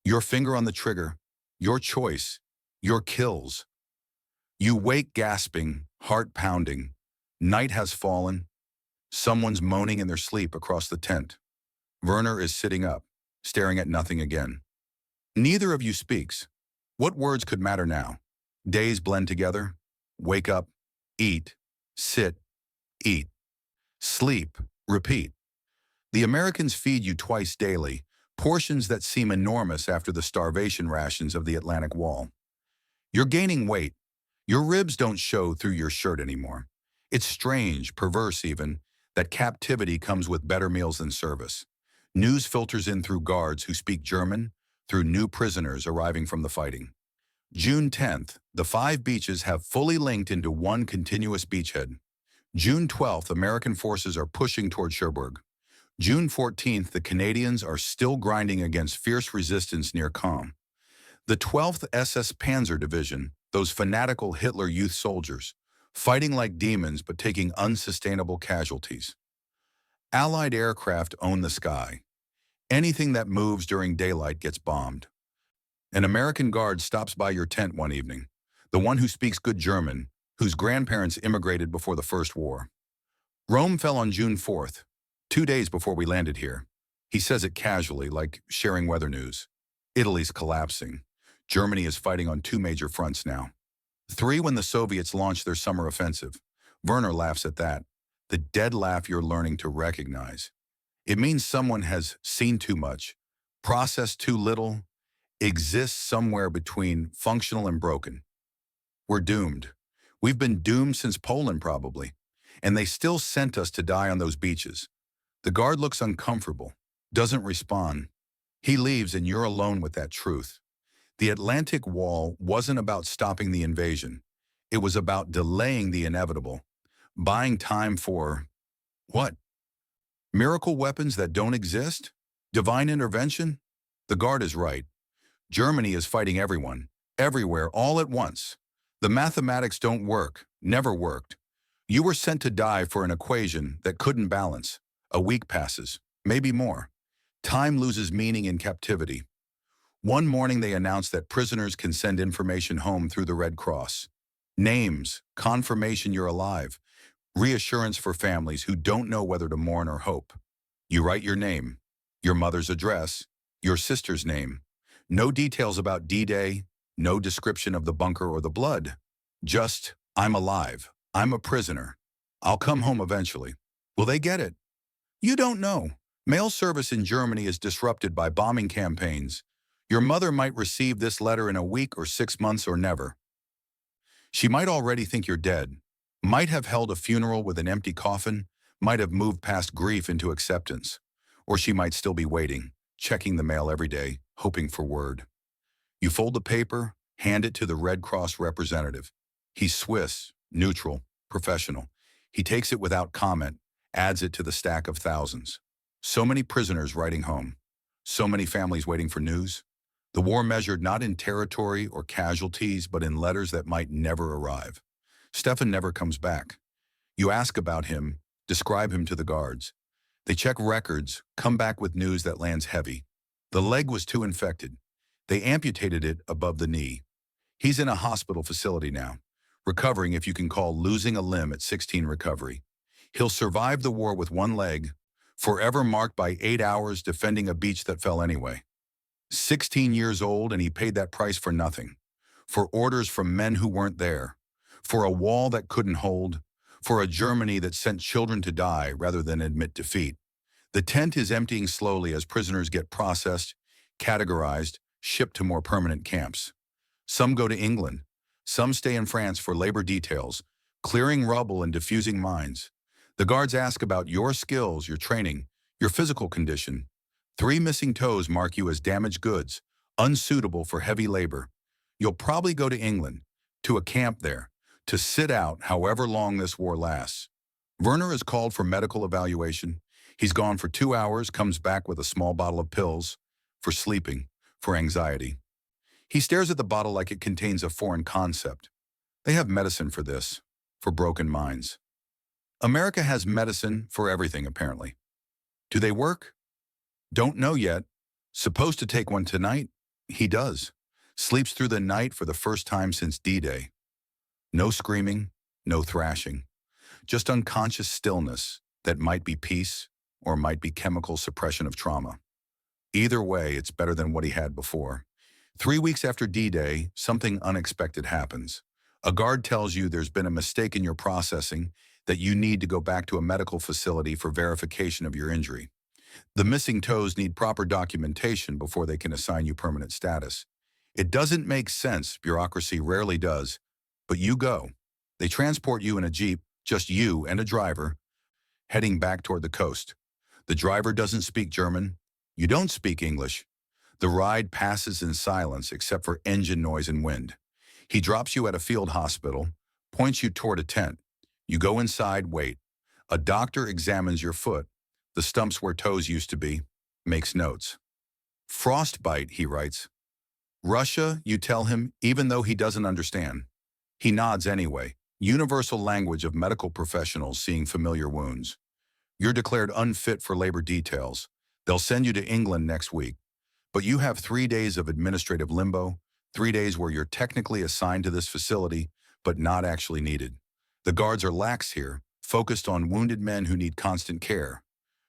Speaker 1: Your finger on the trigger, your choice, your kills. You wake gasping, heart pounding. Night has fallen. Someone's moaning in their sleep across the tent. Werner is sitting up, staring at nothing again. Neither of you speaks. What words could matter now? Days blend together. Wake up, eat, sit, eat, sleep, repeat. The Americans feed you twice daily, portions that seem enormous after the starvation rations of the Atlantic Wall. You're gaining weight. Your ribs don't show through your shirt anymore. It's strange, perverse even, that captivity comes with better meals than service. News filters in through guards who speak German, through new prisoners arriving from the fighting. June 10th, the 5 beaches have fully linked into one continuous beachhead. June 12th, American forces are pushing toward Cherbourg. June 14th, the Canadians are still grinding against fierce resistance near Caen. The 12th SS Panzer Division, those fanatical Hitler Youth soldiers, fighting like demons but taking unsustainable casualties. Allied aircraft own the sky. Anything that moves during daylight gets bombed. An American guard stops by your tent one evening, the one who speaks good German, whose grandparents immigrated before the First War. Rome fell on June 4th, 2 days before we landed here. He says it casually, like sharing weather news. Italy's collapsing. Germany is fighting on 2 major fronts now. 3 when the Soviets launched their summer offensive. Werner laughs at that, the dead laugh you're learning to recognize. It means someone has seen too much, processed too little, exists somewhere between functional and broken. We're doomed. We've been doomed since Poland probably, and they still sent us to die on those beaches. The guard looks uncomfortable, doesn't respond. He leaves and you're alone with that truth. The Atlantic Wall wasn't about stopping the invasion. It was about delaying the inevitable, buying time for, what? Miracle weapons that don't exist? Divine intervention? The guard is right. Germany is fighting everyone, everywhere, all at once. The mathematics don't work, never worked. You were sent to die for an equation that couldn't balance. A week passes, maybe more. Time loses meaning in captivity. One morning they announced that prisoners can send information home through the Red Cross. Names, confirmation you're alive, reassurance for families who don't know whether to mourn or hope. You write your name, your mother's address, your sister's name. No details about D-Day, no description of the bunker or the blood. Just, I'm alive, I'm a prisoner. I'll come home eventually. Will they get it? You don't know. Mail service in Germany is disrupted by bombing campaigns. Your mother might receive this letter in a week or 6 months or never. She might already think you're dead, might have held a funeral with an empty coffin, might have moved past grief into acceptance. Or she might still be waiting, checking the mail every day, hoping for word. You fold the paper, hand it to the Red Cross representative. He's Swiss, neutral, professional. He takes it without comment, adds it to the stack of thousands. So many prisoners writing home. So many families waiting for news. The war measured not in territory or casualties, but in letters that might never arrive. Stefan never comes back. You ask about him, describe him to the guards. They check records, come back with news that lands heavy. The leg was too infected. They amputated it above the knee. He's in a hospital facility now, recovering if you can call losing a limb at 16 recovery. He'll survive the war with one leg, forever marked by 8 hours defending a beach that fell anyway. 16 years old, and he paid that price for nothing. For orders from men who weren't there. For a wall that couldn't hold. For a Germany that sent children to die rather than admit defeat. The tent is emptying slowly as prisoners get processed, categorized, shipped to more permanent camps. Some go to England. Some stay in France for labor details, clearing rubble and diffusing mines. The guards ask about your skills, your training, your physical condition. 3 missing toes mark you as damaged goods, unsuitable for heavy labor. You'll probably go to England, to a camp there, to sit out however long this war lasts. Werner is called for medical evaluation. He's gone for 2 hours, comes back with a small bottle of pills for sleeping, for anxiety. He stares at the bottle like it contains a foreign concept. They have medicine for this, for broken minds. America has medicine for everything, apparently. Do they work? Don't know yet. Supposed to take one tonight? He does. Sleeps through the night for the first time since D-Day. No screaming, no thrashing. Just unconscious stillness that might be peace or might be chemical suppression of trauma. Either way, it's better than what he had before. 3 weeks after D-Day, something unexpected happens. A guard tells you there's been a mistake in your processing, that you need to go back to a medical facility for verification of your injury. The missing toes need proper documentation before they can assign you permanent status. It doesn't make sense, bureaucracy rarely does, but you go. They transport you in a jeep, just you and a driver, heading back toward the coast. The driver doesn't speak German. You don't speak English. The ride passes in silence except for engine noise and wind. He drops you at a field hospital, points you toward a tent. You go inside, wait. A doctor examines your foot, the stumps where toes used to be, makes notes. Frostbite, he writes. Russia, you tell him, even though he doesn't understand. He nods anyway, universal language of medical professionals seeing familiar wounds. You're declared unfit for labor details. They'll send you to England next week. But you have 3 days of administrative limbo, 3 days where you're technically assigned to this facility, but not actually needed. The guards are lax here, focused on wounded men who need constant care.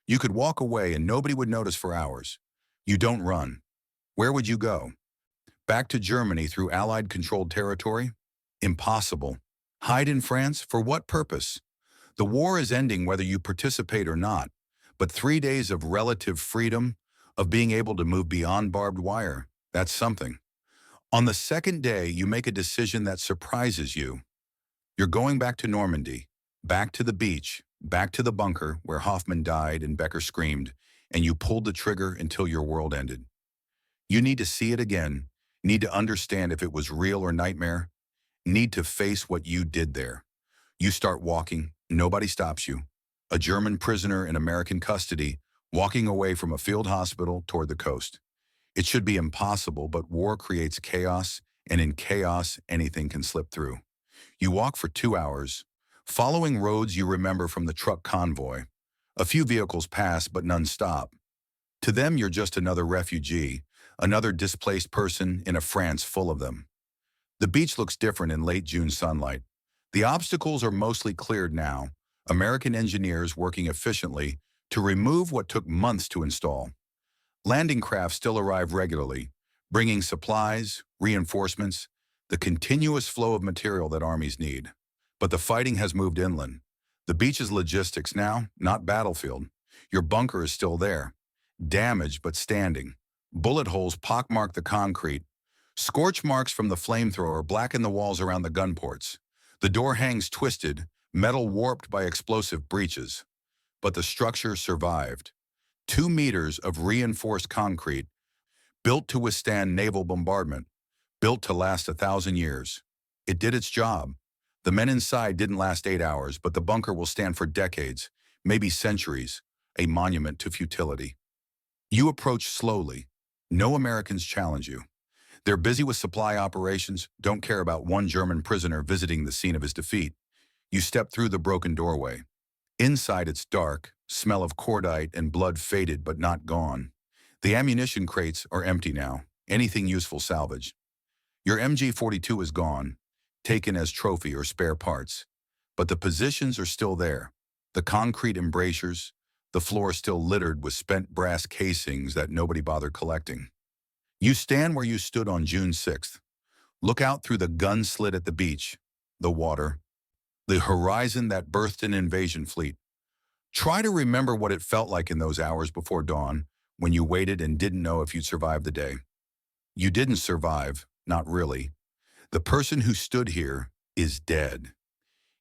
Speaker 1: You could walk away and nobody would notice for hours. You don't run. Where would you go? Back to Germany through Allied-controlled territory? Impossible. Hide in France? For what purpose? The war is ending whether you participate or not, but 3 days of relative freedom, of being able to move beyond barbed wire, that's something. On the second day, you make a decision that surprises you. You're going back to Normandy, back to the beach, back to the bunker where Hoffman died and Becker screamed, and you pulled the trigger until your world ended. You need to see it again, need to understand if it was real or nightmare, need to face what you did there. You start walking, nobody stops you. A German prisoner in American custody, walking away from a field hospital toward the coast. It should be impossible, but war creates chaos, and in chaos, anything can slip through. You walk for 2 hours, following roads you remember from the truck convoy. A few vehicles pass, but none stop. To them, you're just another refugee, another displaced person in a France full of them. The beach looks different in late June sunlight. The obstacles are mostly cleared now, American engineers working efficiently to remove what took months to install. Landing craft still arrive regularly, bringing supplies, reinforcements, the continuous flow of material that armies need. But the fighting has moved inland. The beach is logistics now, not battlefield. Your bunker is still there, damaged but standing. Bullet holes pockmark the concrete. Scorch marks from the flamethrower blacken the walls around the gun ports. The door hangs twisted, metal warped by explosive breaches. But the structure survived. 2 meters of reinforced concrete, built to withstand naval bombardment, built to last 1,000 years. It did its job. The men inside didn't last 8 hours, but the bunker will stand for decades, maybe centuries, a monument to futility. You approach slowly. No Americans challenge you. They're busy with supply operations, don't care about one German prisoner visiting the scene of his defeat. You step through the broken doorway. Inside it's dark, smell of cordite and blood faded but not gone. The ammunition crates are empty now, anything useful salvaged. Your MG-42 is gone, taken as trophy or spare parts. But the positions are still there. The concrete embrasures, the floor still littered with spent brass casings that nobody bothered collecting. You stand where you stood on June 6th. Look out through the gun slit at the beach, the water, the horizon that birthed an invasion fleet. Try to remember what it felt like in those hours before dawn, when you waited and didn't know if you'd survive the day. You didn't survive, not really. The person who stood here is dead.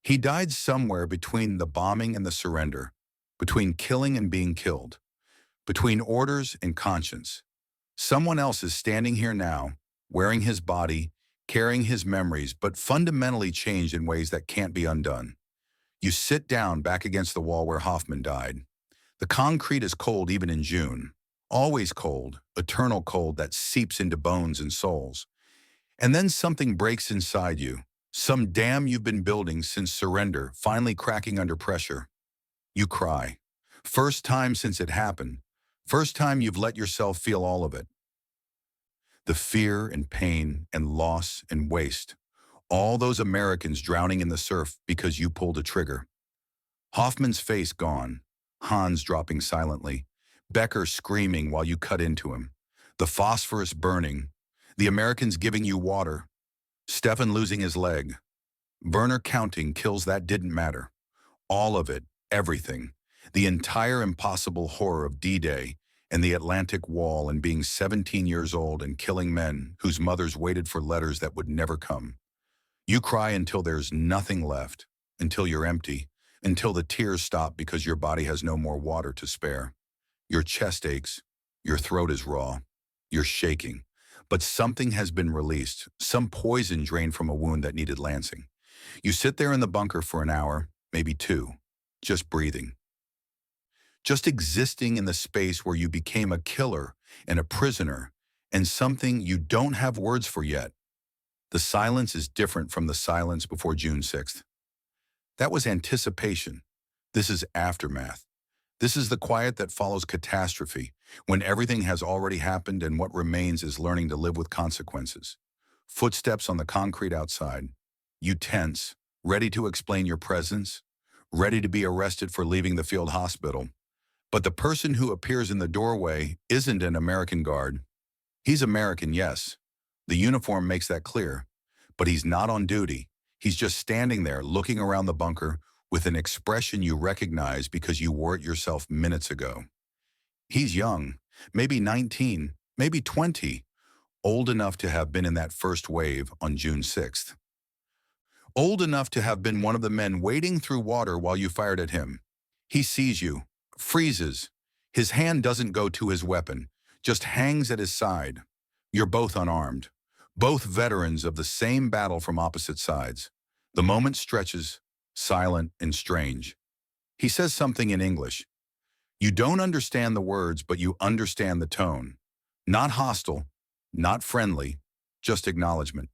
Speaker 1: He died somewhere between the bombing and the surrender, between killing and being killed, between orders and conscience. Someone else is standing here now, wearing his body, carrying his memories, but fundamentally changed in ways that can't be undone. You sit down back against the wall where Hoffman died. The concrete is cold even in June. Always cold, eternal cold that seeps into bones and souls. And then something breaks inside you. Some dam you've been building since surrender, finally cracking under pressure. You cry. First time since it happened. First time you've let yourself feel all of it. The fear and pain and loss and waste. All those Americans drowning in the surf because you pulled a trigger. Hoffman's face gone. Hans dropping silently. Becker screaming while you cut into him. The phosphorus burning. The Americans giving you water. Stefan losing his leg. Werner counting kills that didn't matter. All of it, everything. The entire impossible horror of D-Day and the Atlantic Wall and being 17 years old and killing men whose mothers waited for letters that would never come. You cry until there's nothing left, until you're empty, until the tears stop because your body has no more water to spare. Your chest aches, your throat is raw, you're shaking. But something has been released, some poison drained from a wound that needed lancing. You sit there in the bunker for an hour, maybe two, just breathing. Just existing in the space where you became a killer and a prisoner and something you don't have words for yet. The silence is different from the silence before June 6th. That was anticipation. This is aftermath. This is the quiet that follows catastrophe, when everything has already happened and what remains is learning to live with consequences. Footsteps on the concrete outside. You tense, ready to explain your presence, ready to be arrested for leaving the field hospital. But the person who appears in the doorway isn't an American guard. He's American, yes. The uniform makes that clear. But he's not on duty. He's just standing there looking around the bunker with an expression you recognize because you wore it yourself minutes ago. He's young, maybe 19, maybe 20, old enough to have been in that first wave on June 6th. Old enough to have been one of the men wading through water while you fired at him. He sees you, freezes. His hand doesn't go to his weapon, just hangs at his side. You're both unarmed, both veterans of the same battle from opposite sides. The moment stretches, silent and strange. He says something in English. You don't understand the words, but you understand the tone. Not hostile, not friendly, just acknowledgement.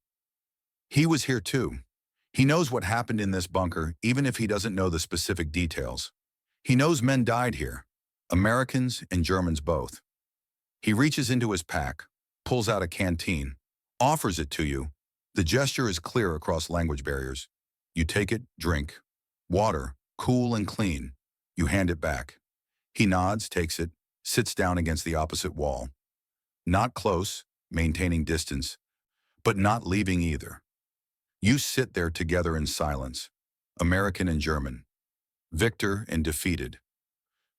Speaker 1: He was here too. He knows what happened in this bunker, even if he doesn't know the specific details. He knows men died here, Americans and Germans both. He reaches into his pack, pulls out a canteen, offers it to you. The gesture is clear across language barriers. You take it, drink. Water, cool and clean. You hand it back. He nods, takes it, sits down against the opposite wall. Not close, maintaining distance, but not leaving either. You sit there together in silence, American and German, victor and defeated.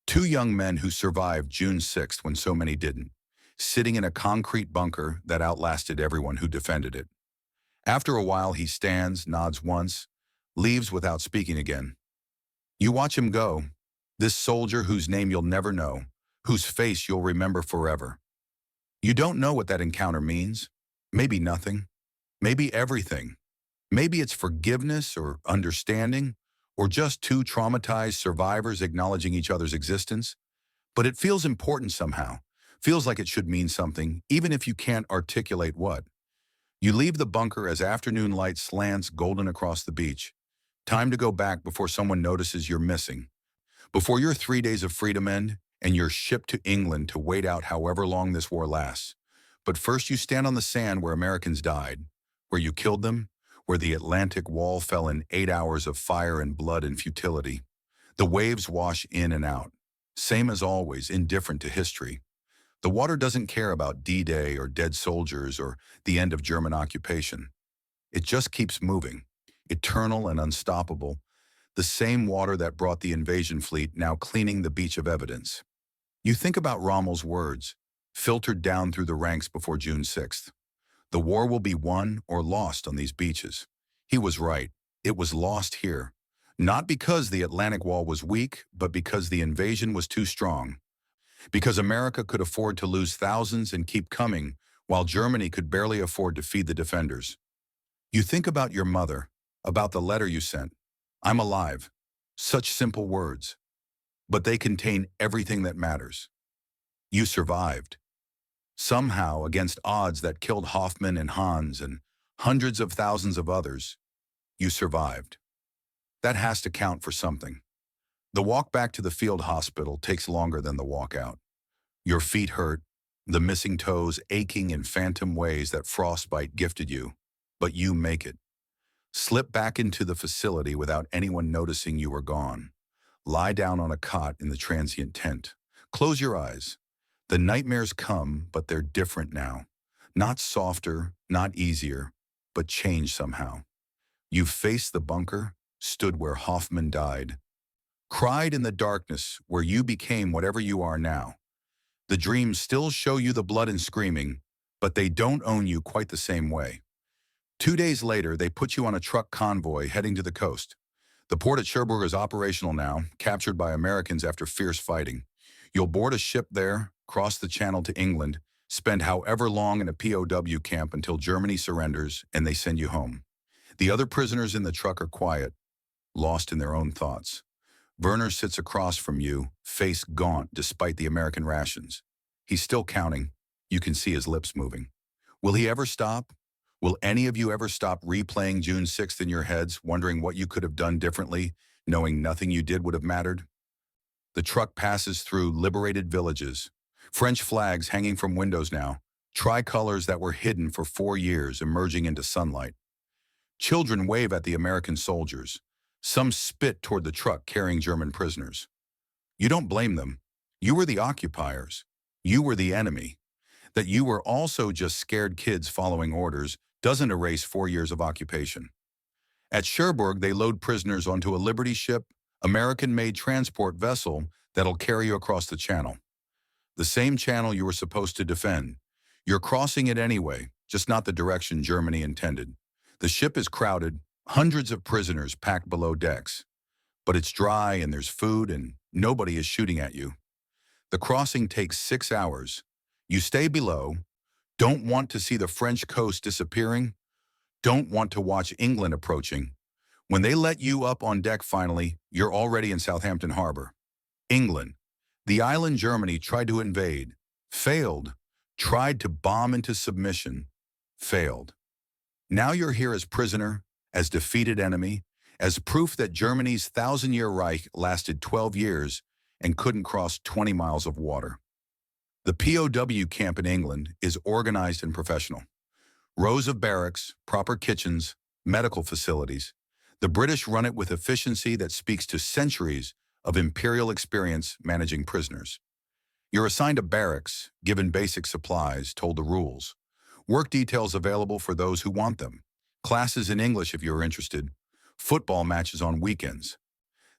Speaker 1: Two young men who survived June 6th when so many didn't, sitting in a concrete bunker that outlasted everyone who defended it. After a while, he stands, nods once, leaves without speaking again. You watch him go, this soldier whose name you'll never know, whose face you'll remember forever. You don't know what that encounter means. Maybe nothing. Maybe everything. Maybe it's forgiveness or understanding, or just two traumatized survivors acknowledging each other's existence. But it feels important somehow. Feels like it should mean something, even if you can't articulate what. You leave the bunker as afternoon light slants golden across the beach. Time to go back before someone notices you're missing. Before your 3 days of freedom end, and you're shipped to England to wait out however long this war lasts. But first you stand on the sand where Americans died, where you killed them, where the Atlantic Wall fell in 8 hours of fire and blood and futility. The waves wash in and out. Same as always, indifferent to history. The water doesn't care about D-Day or dead soldiers or the end of German occupation. It just keeps moving, eternal and unstoppable, the same water that brought the invasion fleet now cleaning the beach of evidence. You think about Rommel's words, filtered down through the ranks before June 6th. The war will be won or lost on these beaches. He was right. It was lost here. Not because the Atlantic Wall was weak, but because the invasion was too strong. Because America could afford to lose thousands and keep coming, while Germany could barely afford to feed the defenders. You think about your mother, about the letter you sent. I'm alive. Such simple words. But they contain everything that matters. You survived. Somehow, against odds that killed Hoffman and Hans and hundreds of thousands of others, you survived. That has to count for something. The walk back to the field hospital takes longer than the walk out. Your feet hurt, the missing toes aching in phantom ways that frostbite gifted you, but you make it. Slip back into the facility without anyone noticing you were gone. Lie down on a cot in the transient tent. Close your eyes. The nightmares come, but they're different now. Not softer, not easier, but changed somehow. You faced the bunker, stood where Hoffman died. Cried in the darkness where you became whatever you are now. The dreams still show you the blood and screaming, but they don't own you quite the same way. 2 days later, they put you on a truck convoy heading to the coast. The port at Cherbourg is operational now, captured by Americans after fierce fighting. You'll board a ship there, cross the channel to England, spend however long in a POW camp until Germany surrenders and they send you home. The other prisoners in the truck are quiet, lost in their own thoughts. Werner sits across from you, face gaunt despite the American rations. He's still counting. You can see his lips moving. Will he ever stop? Will any of you ever stop replaying June 6th in your heads, wondering what you could have done differently, knowing nothing you did would have mattered? The truck passes through liberated villages, French flags hanging from windows now, tricolors that were hidden for 4 years emerging into sunlight. Children wave at the American soldiers. Some spit toward the truck carrying German prisoners. You don't blame them. You were the occupiers. You were the enemy. That you were also just scared kids following orders doesn't erase 4 years of occupation. At Cherbourg, they load prisoners onto a Liberty ship, American-made transport vessel that'll carry you across the channel. The same channel you were supposed to defend. You're crossing it anyway, just not the direction Germany intended. The ship is crowded, hundreds of prisoners packed below decks. But it's dry and there's food and nobody is shooting at you. The crossing takes 6 hours. You stay below, don't want to see the French coast disappearing, don't want to watch England approaching. When they let you up on deck finally, you're already in Southampton Harbor. England, the island Germany tried to invade, failed, tried to bomb into submission, failed. Now you're here as prisoner, as defeated enemy, as proof that Germany's 1,000-year Reich lasted 12 years and couldn't cross 20 miles of water. The POW camp in England is organized and professional. Rows of barracks, proper kitchens, medical facilities. The British run it with efficiency that speaks to centuries of imperial experience managing prisoners. You're assigned a barracks, given basic supplies, told the rules. Work details available for those who want them. Classes in English if you're interested. Football matches on weekends.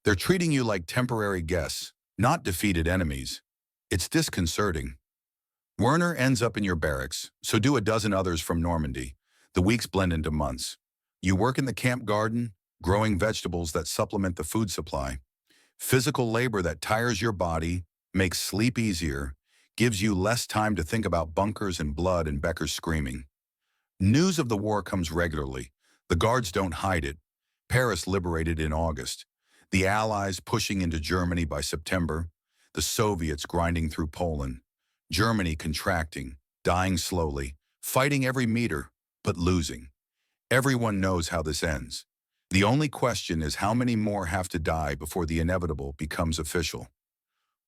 Speaker 1: They're treating you like temporary guests, not defeated enemies. It's disconcerting. Werner ends up in your barracks, so do a dozen others from Normandy. The weeks blend into months. You work in the camp garden, growing vegetables that supplement the food supply. Physical labor that tires your body, makes sleep easier, gives you less time to think about bunkers and blood and Becker's screaming. News of the war comes regularly. The guards don't hide it. Paris liberated in August. The Allies pushing into Germany by September. The Soviets grinding through Poland. Germany contracting, dying slowly, fighting every meter, but losing. Everyone knows how this ends. The only question is how many more have to die before the inevitable becomes official.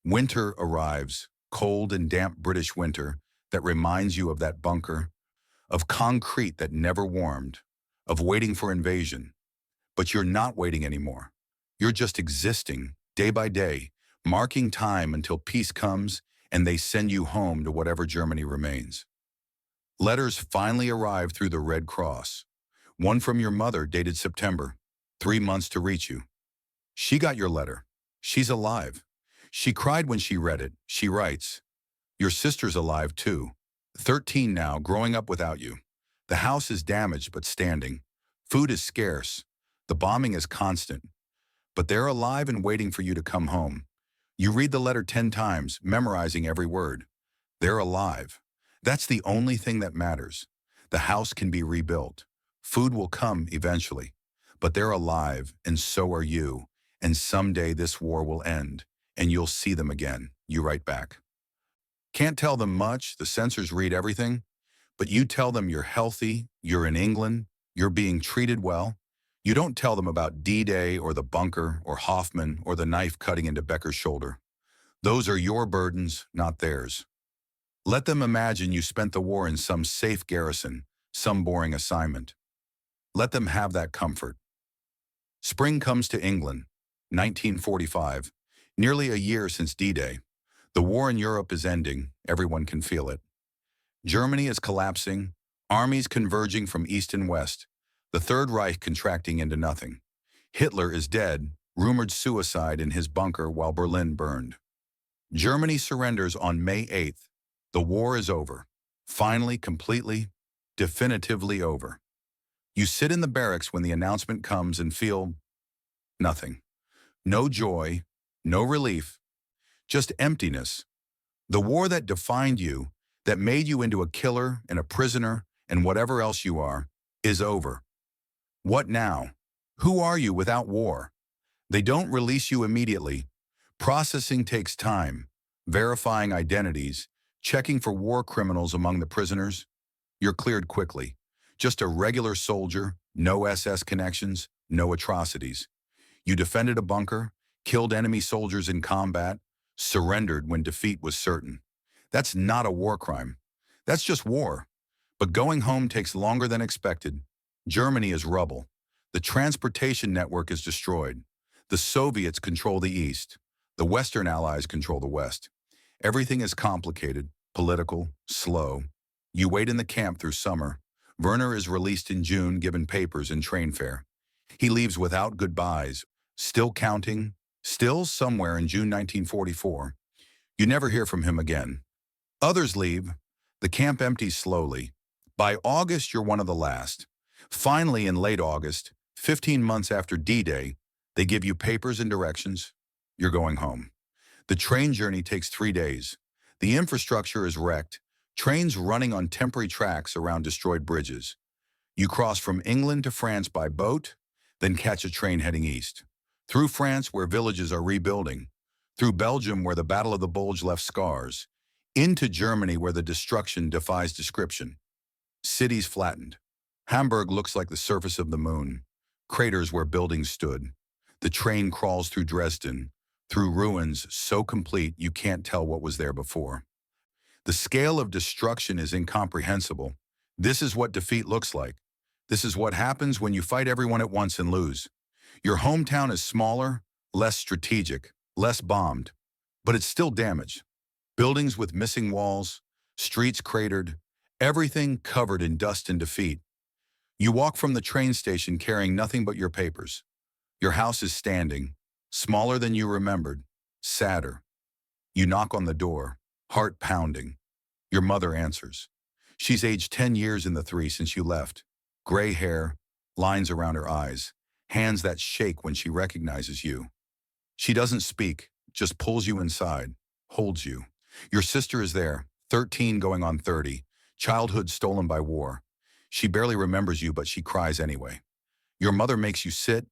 Speaker 1: Winter arrives, cold and damp British winter that reminds you of that bunker, of concrete that never warmed, of waiting for invasion. But you're not waiting anymore. You're just existing, day by day, marking time until peace comes and they send you home to whatever Germany remains. Letters finally arrive through the Red Cross. One from your mother dated September, 3 months to reach you. She got your letter. She's alive. She cried when she read it. She writes, "Your sister's alive too. 13 now, growing up without you. The house is damaged but standing. Food is scarce. The bombing is constant. But they're alive and waiting for you to come home." You read the letter 10 times, memorizing every word. They're alive. That's the only thing that matters. The house can be rebuilt. Food will come eventually. But they're alive, and so are you. And someday this war will end, and you'll see them again. You write back. Can't tell them much, the censors read everything, but you tell them you're healthy, you're in England, you're being treated well. You don't tell them about D-Day or the bunker or Hoffman or the knife cutting into Becker's shoulder. Those are your burdens, not theirs. Let them imagine you spent the war in some safe garrison, some boring assignment. Let them have that comfort. Spring comes to England, 1945, nearly a year since D-Day. The war in Europe is ending, everyone can feel it. Germany is collapsing, armies converging from east and west, the Third Reich contracting into nothing. Hitler is dead, rumored suicide in his bunker while Berlin burned. Germany surrenders on May 8th. The war is over. Finally, completely, definitively over. You sit in the barracks when the announcement comes and feel nothing. No joy, no relief, just emptiness. The war that defined you, that made you into a killer and a prisoner and whatever else you are, is over. What now? Who are you without war? They don't release you immediately. Processing takes time, verifying identities, checking for war criminals among the prisoners. You're cleared quickly. Just a regular soldier, no SS connections, no atrocities. You defended a bunker, killed enemy soldiers in combat, surrendered when defeat was certain. That's not a war crime. That's just war. But going home takes longer than expected. Germany is rubble. The transportation network is destroyed. The Soviets control the East. The Western Allies control the West. Everything is complicated, political, slow. You wait in the camp through summer. Werner is released in June, given papers and train fare. He leaves without goodbyes, still counting, still somewhere in June 1944. You never hear from him again. Others leave. The camp empties slowly. By August, you're one of the last. Finally, in late August, 15 months after D-Day, they give you papers and directions. You're going home. The train journey takes 3 days. The infrastructure is wrecked, trains running on temporary tracks around destroyed bridges. You cross from England to France by boat, then catch a train heading east. Through France, where villages are rebuilding. Through Belgium, where the Battle of the Bulge left scars. Into Germany, where the destruction defies description. Cities flattened. Hamburg looks like the surface of the moon. Craters where buildings stood. The train crawls through Dresden, through ruins so complete you can't tell what was there before. The scale of destruction is incomprehensible. This is what defeat looks like. This is what happens when you fight everyone at once and lose. Your hometown is smaller, less strategic, less bombed, but it's still damaged. Buildings with missing walls, streets cratered, everything covered in dust and defeat. You walk from the train station carrying nothing but your papers. Your house is standing, smaller than you remembered, sadder. You knock on the door, heart pounding. Your mother answers. She's aged 10 years in the 3 since you left. Gray hair, lines around her eyes, hands that shake when she recognizes you. She doesn't speak, just pulls you inside, holds you. Your sister is there, 13 going on 30, childhood stolen by war. She barely remembers you, but she cries anyway. Your mother makes you sit,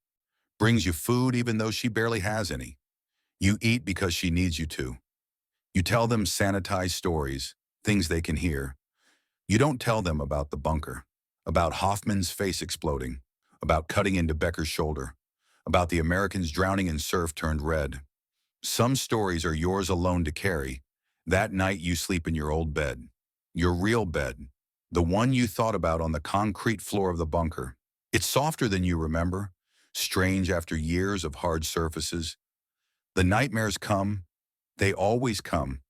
Speaker 1: brings you food even though she barely has any. You eat because she needs you to. You tell them sanitized stories, things they can hear. You don't tell them about the bunker, about Hoffman's face exploding, about cutting into Becker's shoulder, about the Americans drowning in surf turned red. Some stories are yours alone to carry. That night you sleep in your old bed, your real bed, the one you thought about on the concrete floor of the bunker. It's softer than you remember, strange after years of hard surfaces. The nightmares come, they always come.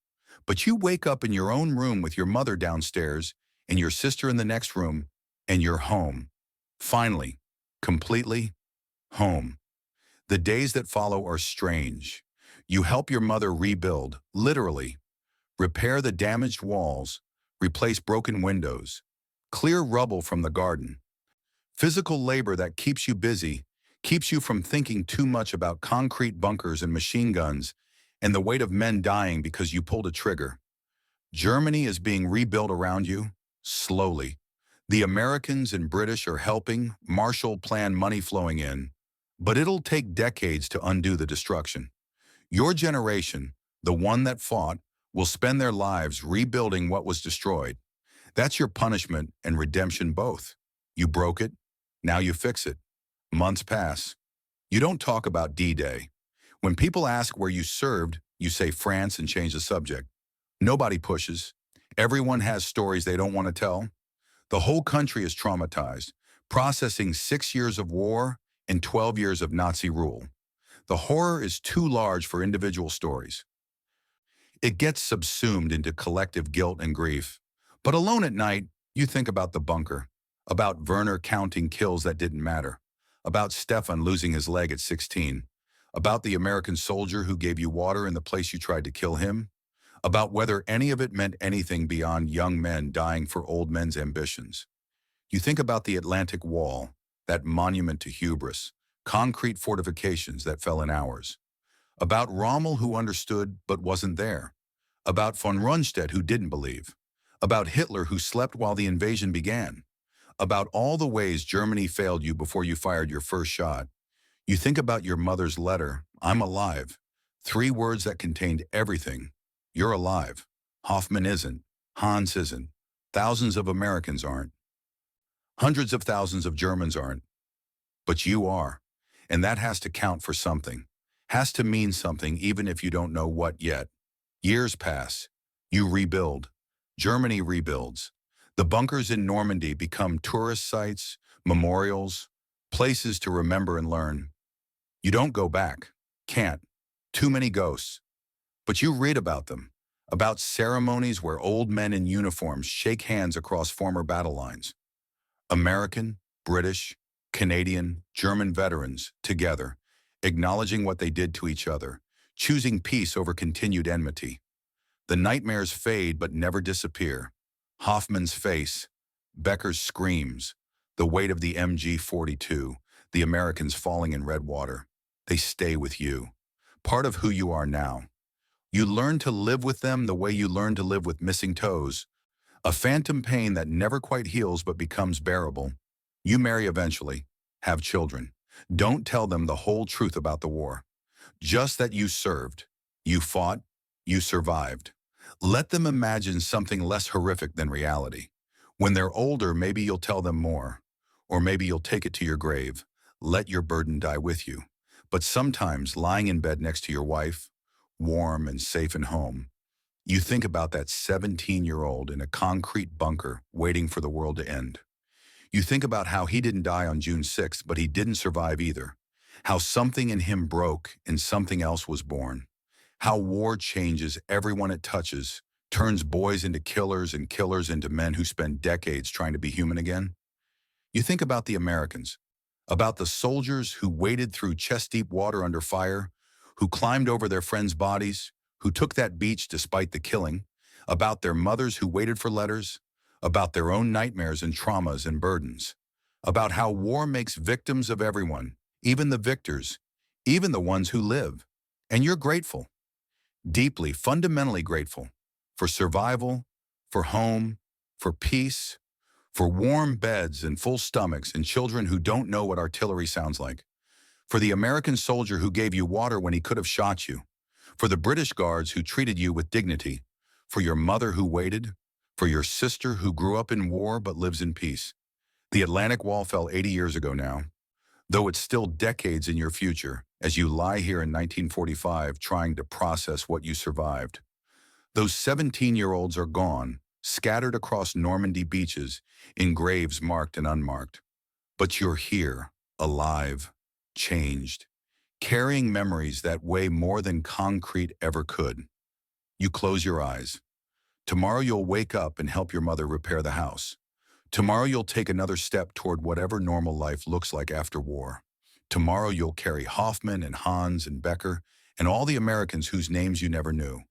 Speaker 1: But you wake up in your own room with your mother downstairs and your sister in the next room, and you're home. Finally, completely home. The days that follow are strange. You help your mother rebuild, literally, repair the damaged walls, replace broken windows, clear rubble from the garden. Physical labor that keeps you busy, keeps you from thinking too much about concrete bunkers and machine guns and the weight of men dying because you pulled a trigger. Germany is being rebuilt around you, slowly. The Americans and British are helping, Marshall Plan money flowing in, but it'll take decades to undo the destruction. Your generation, the one that fought, will spend their lives rebuilding what was destroyed. That's your punishment and redemption both. You broke it, now you fix it. Months pass. You don't talk about D-Day. When people ask where you served, you say France and change the subject. Nobody pushes. Everyone has stories they don't want to tell. The whole country is traumatized, processing 6 years of war and 12 years of Nazi rule. The horror is too large for individual stories. It gets subsumed into collective guilt and grief. But alone at night, you think about the bunker, about Werner counting kills that didn't matter, about Stefan losing his leg at 16, about the American soldier who gave you water in the place you tried to kill him, about whether any of it meant anything beyond young men dying for old men's ambitions. You think about the Atlantic Wall, that monument to hubris, concrete fortifications that fell in hours, about Rommel who understood but wasn't there, about von Rundstedt who didn't believe, about Hitler who slept while the invasion began, about all the ways Germany failed you before you fired your first shot. You think about your mother's letter, "I'm alive," 3 words that contained everything. You're alive. Hoffman isn't. Hans isn't. Thousands of Americans aren't. Hundreds of thousands of Germans aren't. But you are. And that has to count for something. Has to mean something even if you don't know what yet. Years pass. You rebuild. Germany rebuilds. The bunkers in Normandy become tourist sites, memorials, places to remember and learn. You don't go back. Can't. Too many ghosts. But you read about them, about ceremonies where old men in uniforms shake hands across former battle lines. American, British, Canadian, German veterans, together, acknowledging what they did to each other, choosing peace over continued enmity. The nightmares fade but never disappear. Hoffman's face, Becker's screams, the weight of the MG-42, the Americans falling in red water. They stay with you, part of who you are now. You learn to live with them the way you learn to live with missing toes, a phantom pain that never quite heals but becomes bearable. You marry eventually, have children. Don't tell them the whole truth about the war. Just that you served, you fought, you survived. Let them imagine something less horrific than reality. When they're older, maybe you'll tell them more. Or maybe you'll take it to your grave. Let your burden die with you. But sometimes, lying in bed next to your wife, warm and safe and home, you think about that 17-year-old in a concrete bunker waiting for the world to end. You think about how he didn't die on June 6th, but he didn't survive either. How something in him broke and something else was born. How war changes everyone it touches, turns boys into killers and killers into men who spend decades trying to be human again. You think about the Americans, about the soldiers who waded through chest-deep water under fire, who climbed over their friends' bodies, who took that beach despite the killing, about their mothers who waited for letters, about their own nightmares and traumas and burdens, about how war makes victims of everyone, even the victors, even the ones who live. And you're grateful, deeply, fundamentally grateful, for survival, for home, for peace, for warm beds and full stomachs and children who don't know what artillery sounds like, for the American soldier who gave you water when he could have shot you, for the British guards who treated you with dignity, for your mother who waited, for your sister who grew up in war but lives in peace. The Atlantic Wall fell 80 years ago now, though it's still decades in your future as you lie here in 1945 trying to process what you survived. Those 17-year-olds are gone, scattered across Normandy beaches, in graves marked and unmarked. But you're here, alive, changed, carrying memories that weigh more than concrete ever could. You close your eyes. Tomorrow you'll wake up and help your mother repair the house. Tomorrow you'll take another step toward whatever normal life looks like after war. Tomorrow you'll carry Hoffman and Hans and Becker and all the Americans whose names you never knew.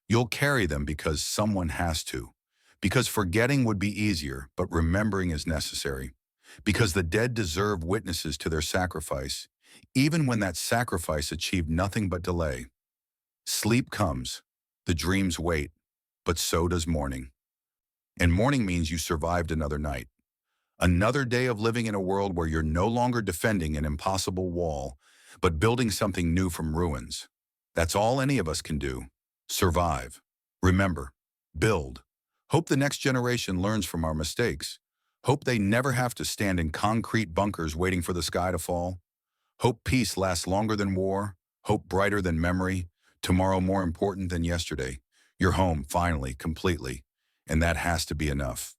Speaker 1: You'll carry them because someone has to. Because forgetting would be easier, but remembering is necessary. Because the dead deserve witnesses to their sacrifice, even when that sacrifice achieved nothing but delay. Sleep comes, the dreams wait, but so does morning. And morning means you survived another night. Another day of living in a world where you're no longer defending an impossible wall, but building something new from ruins. That's all any of us can do. Survive. Remember. Build. Hope the next generation learns from our mistakes. Hope they never have to stand in concrete bunkers waiting for the sky to fall. Hope peace lasts longer than war. Hope brighter than memory. Tomorrow more important than yesterday. You're home, finally, completely. And that has to be enough.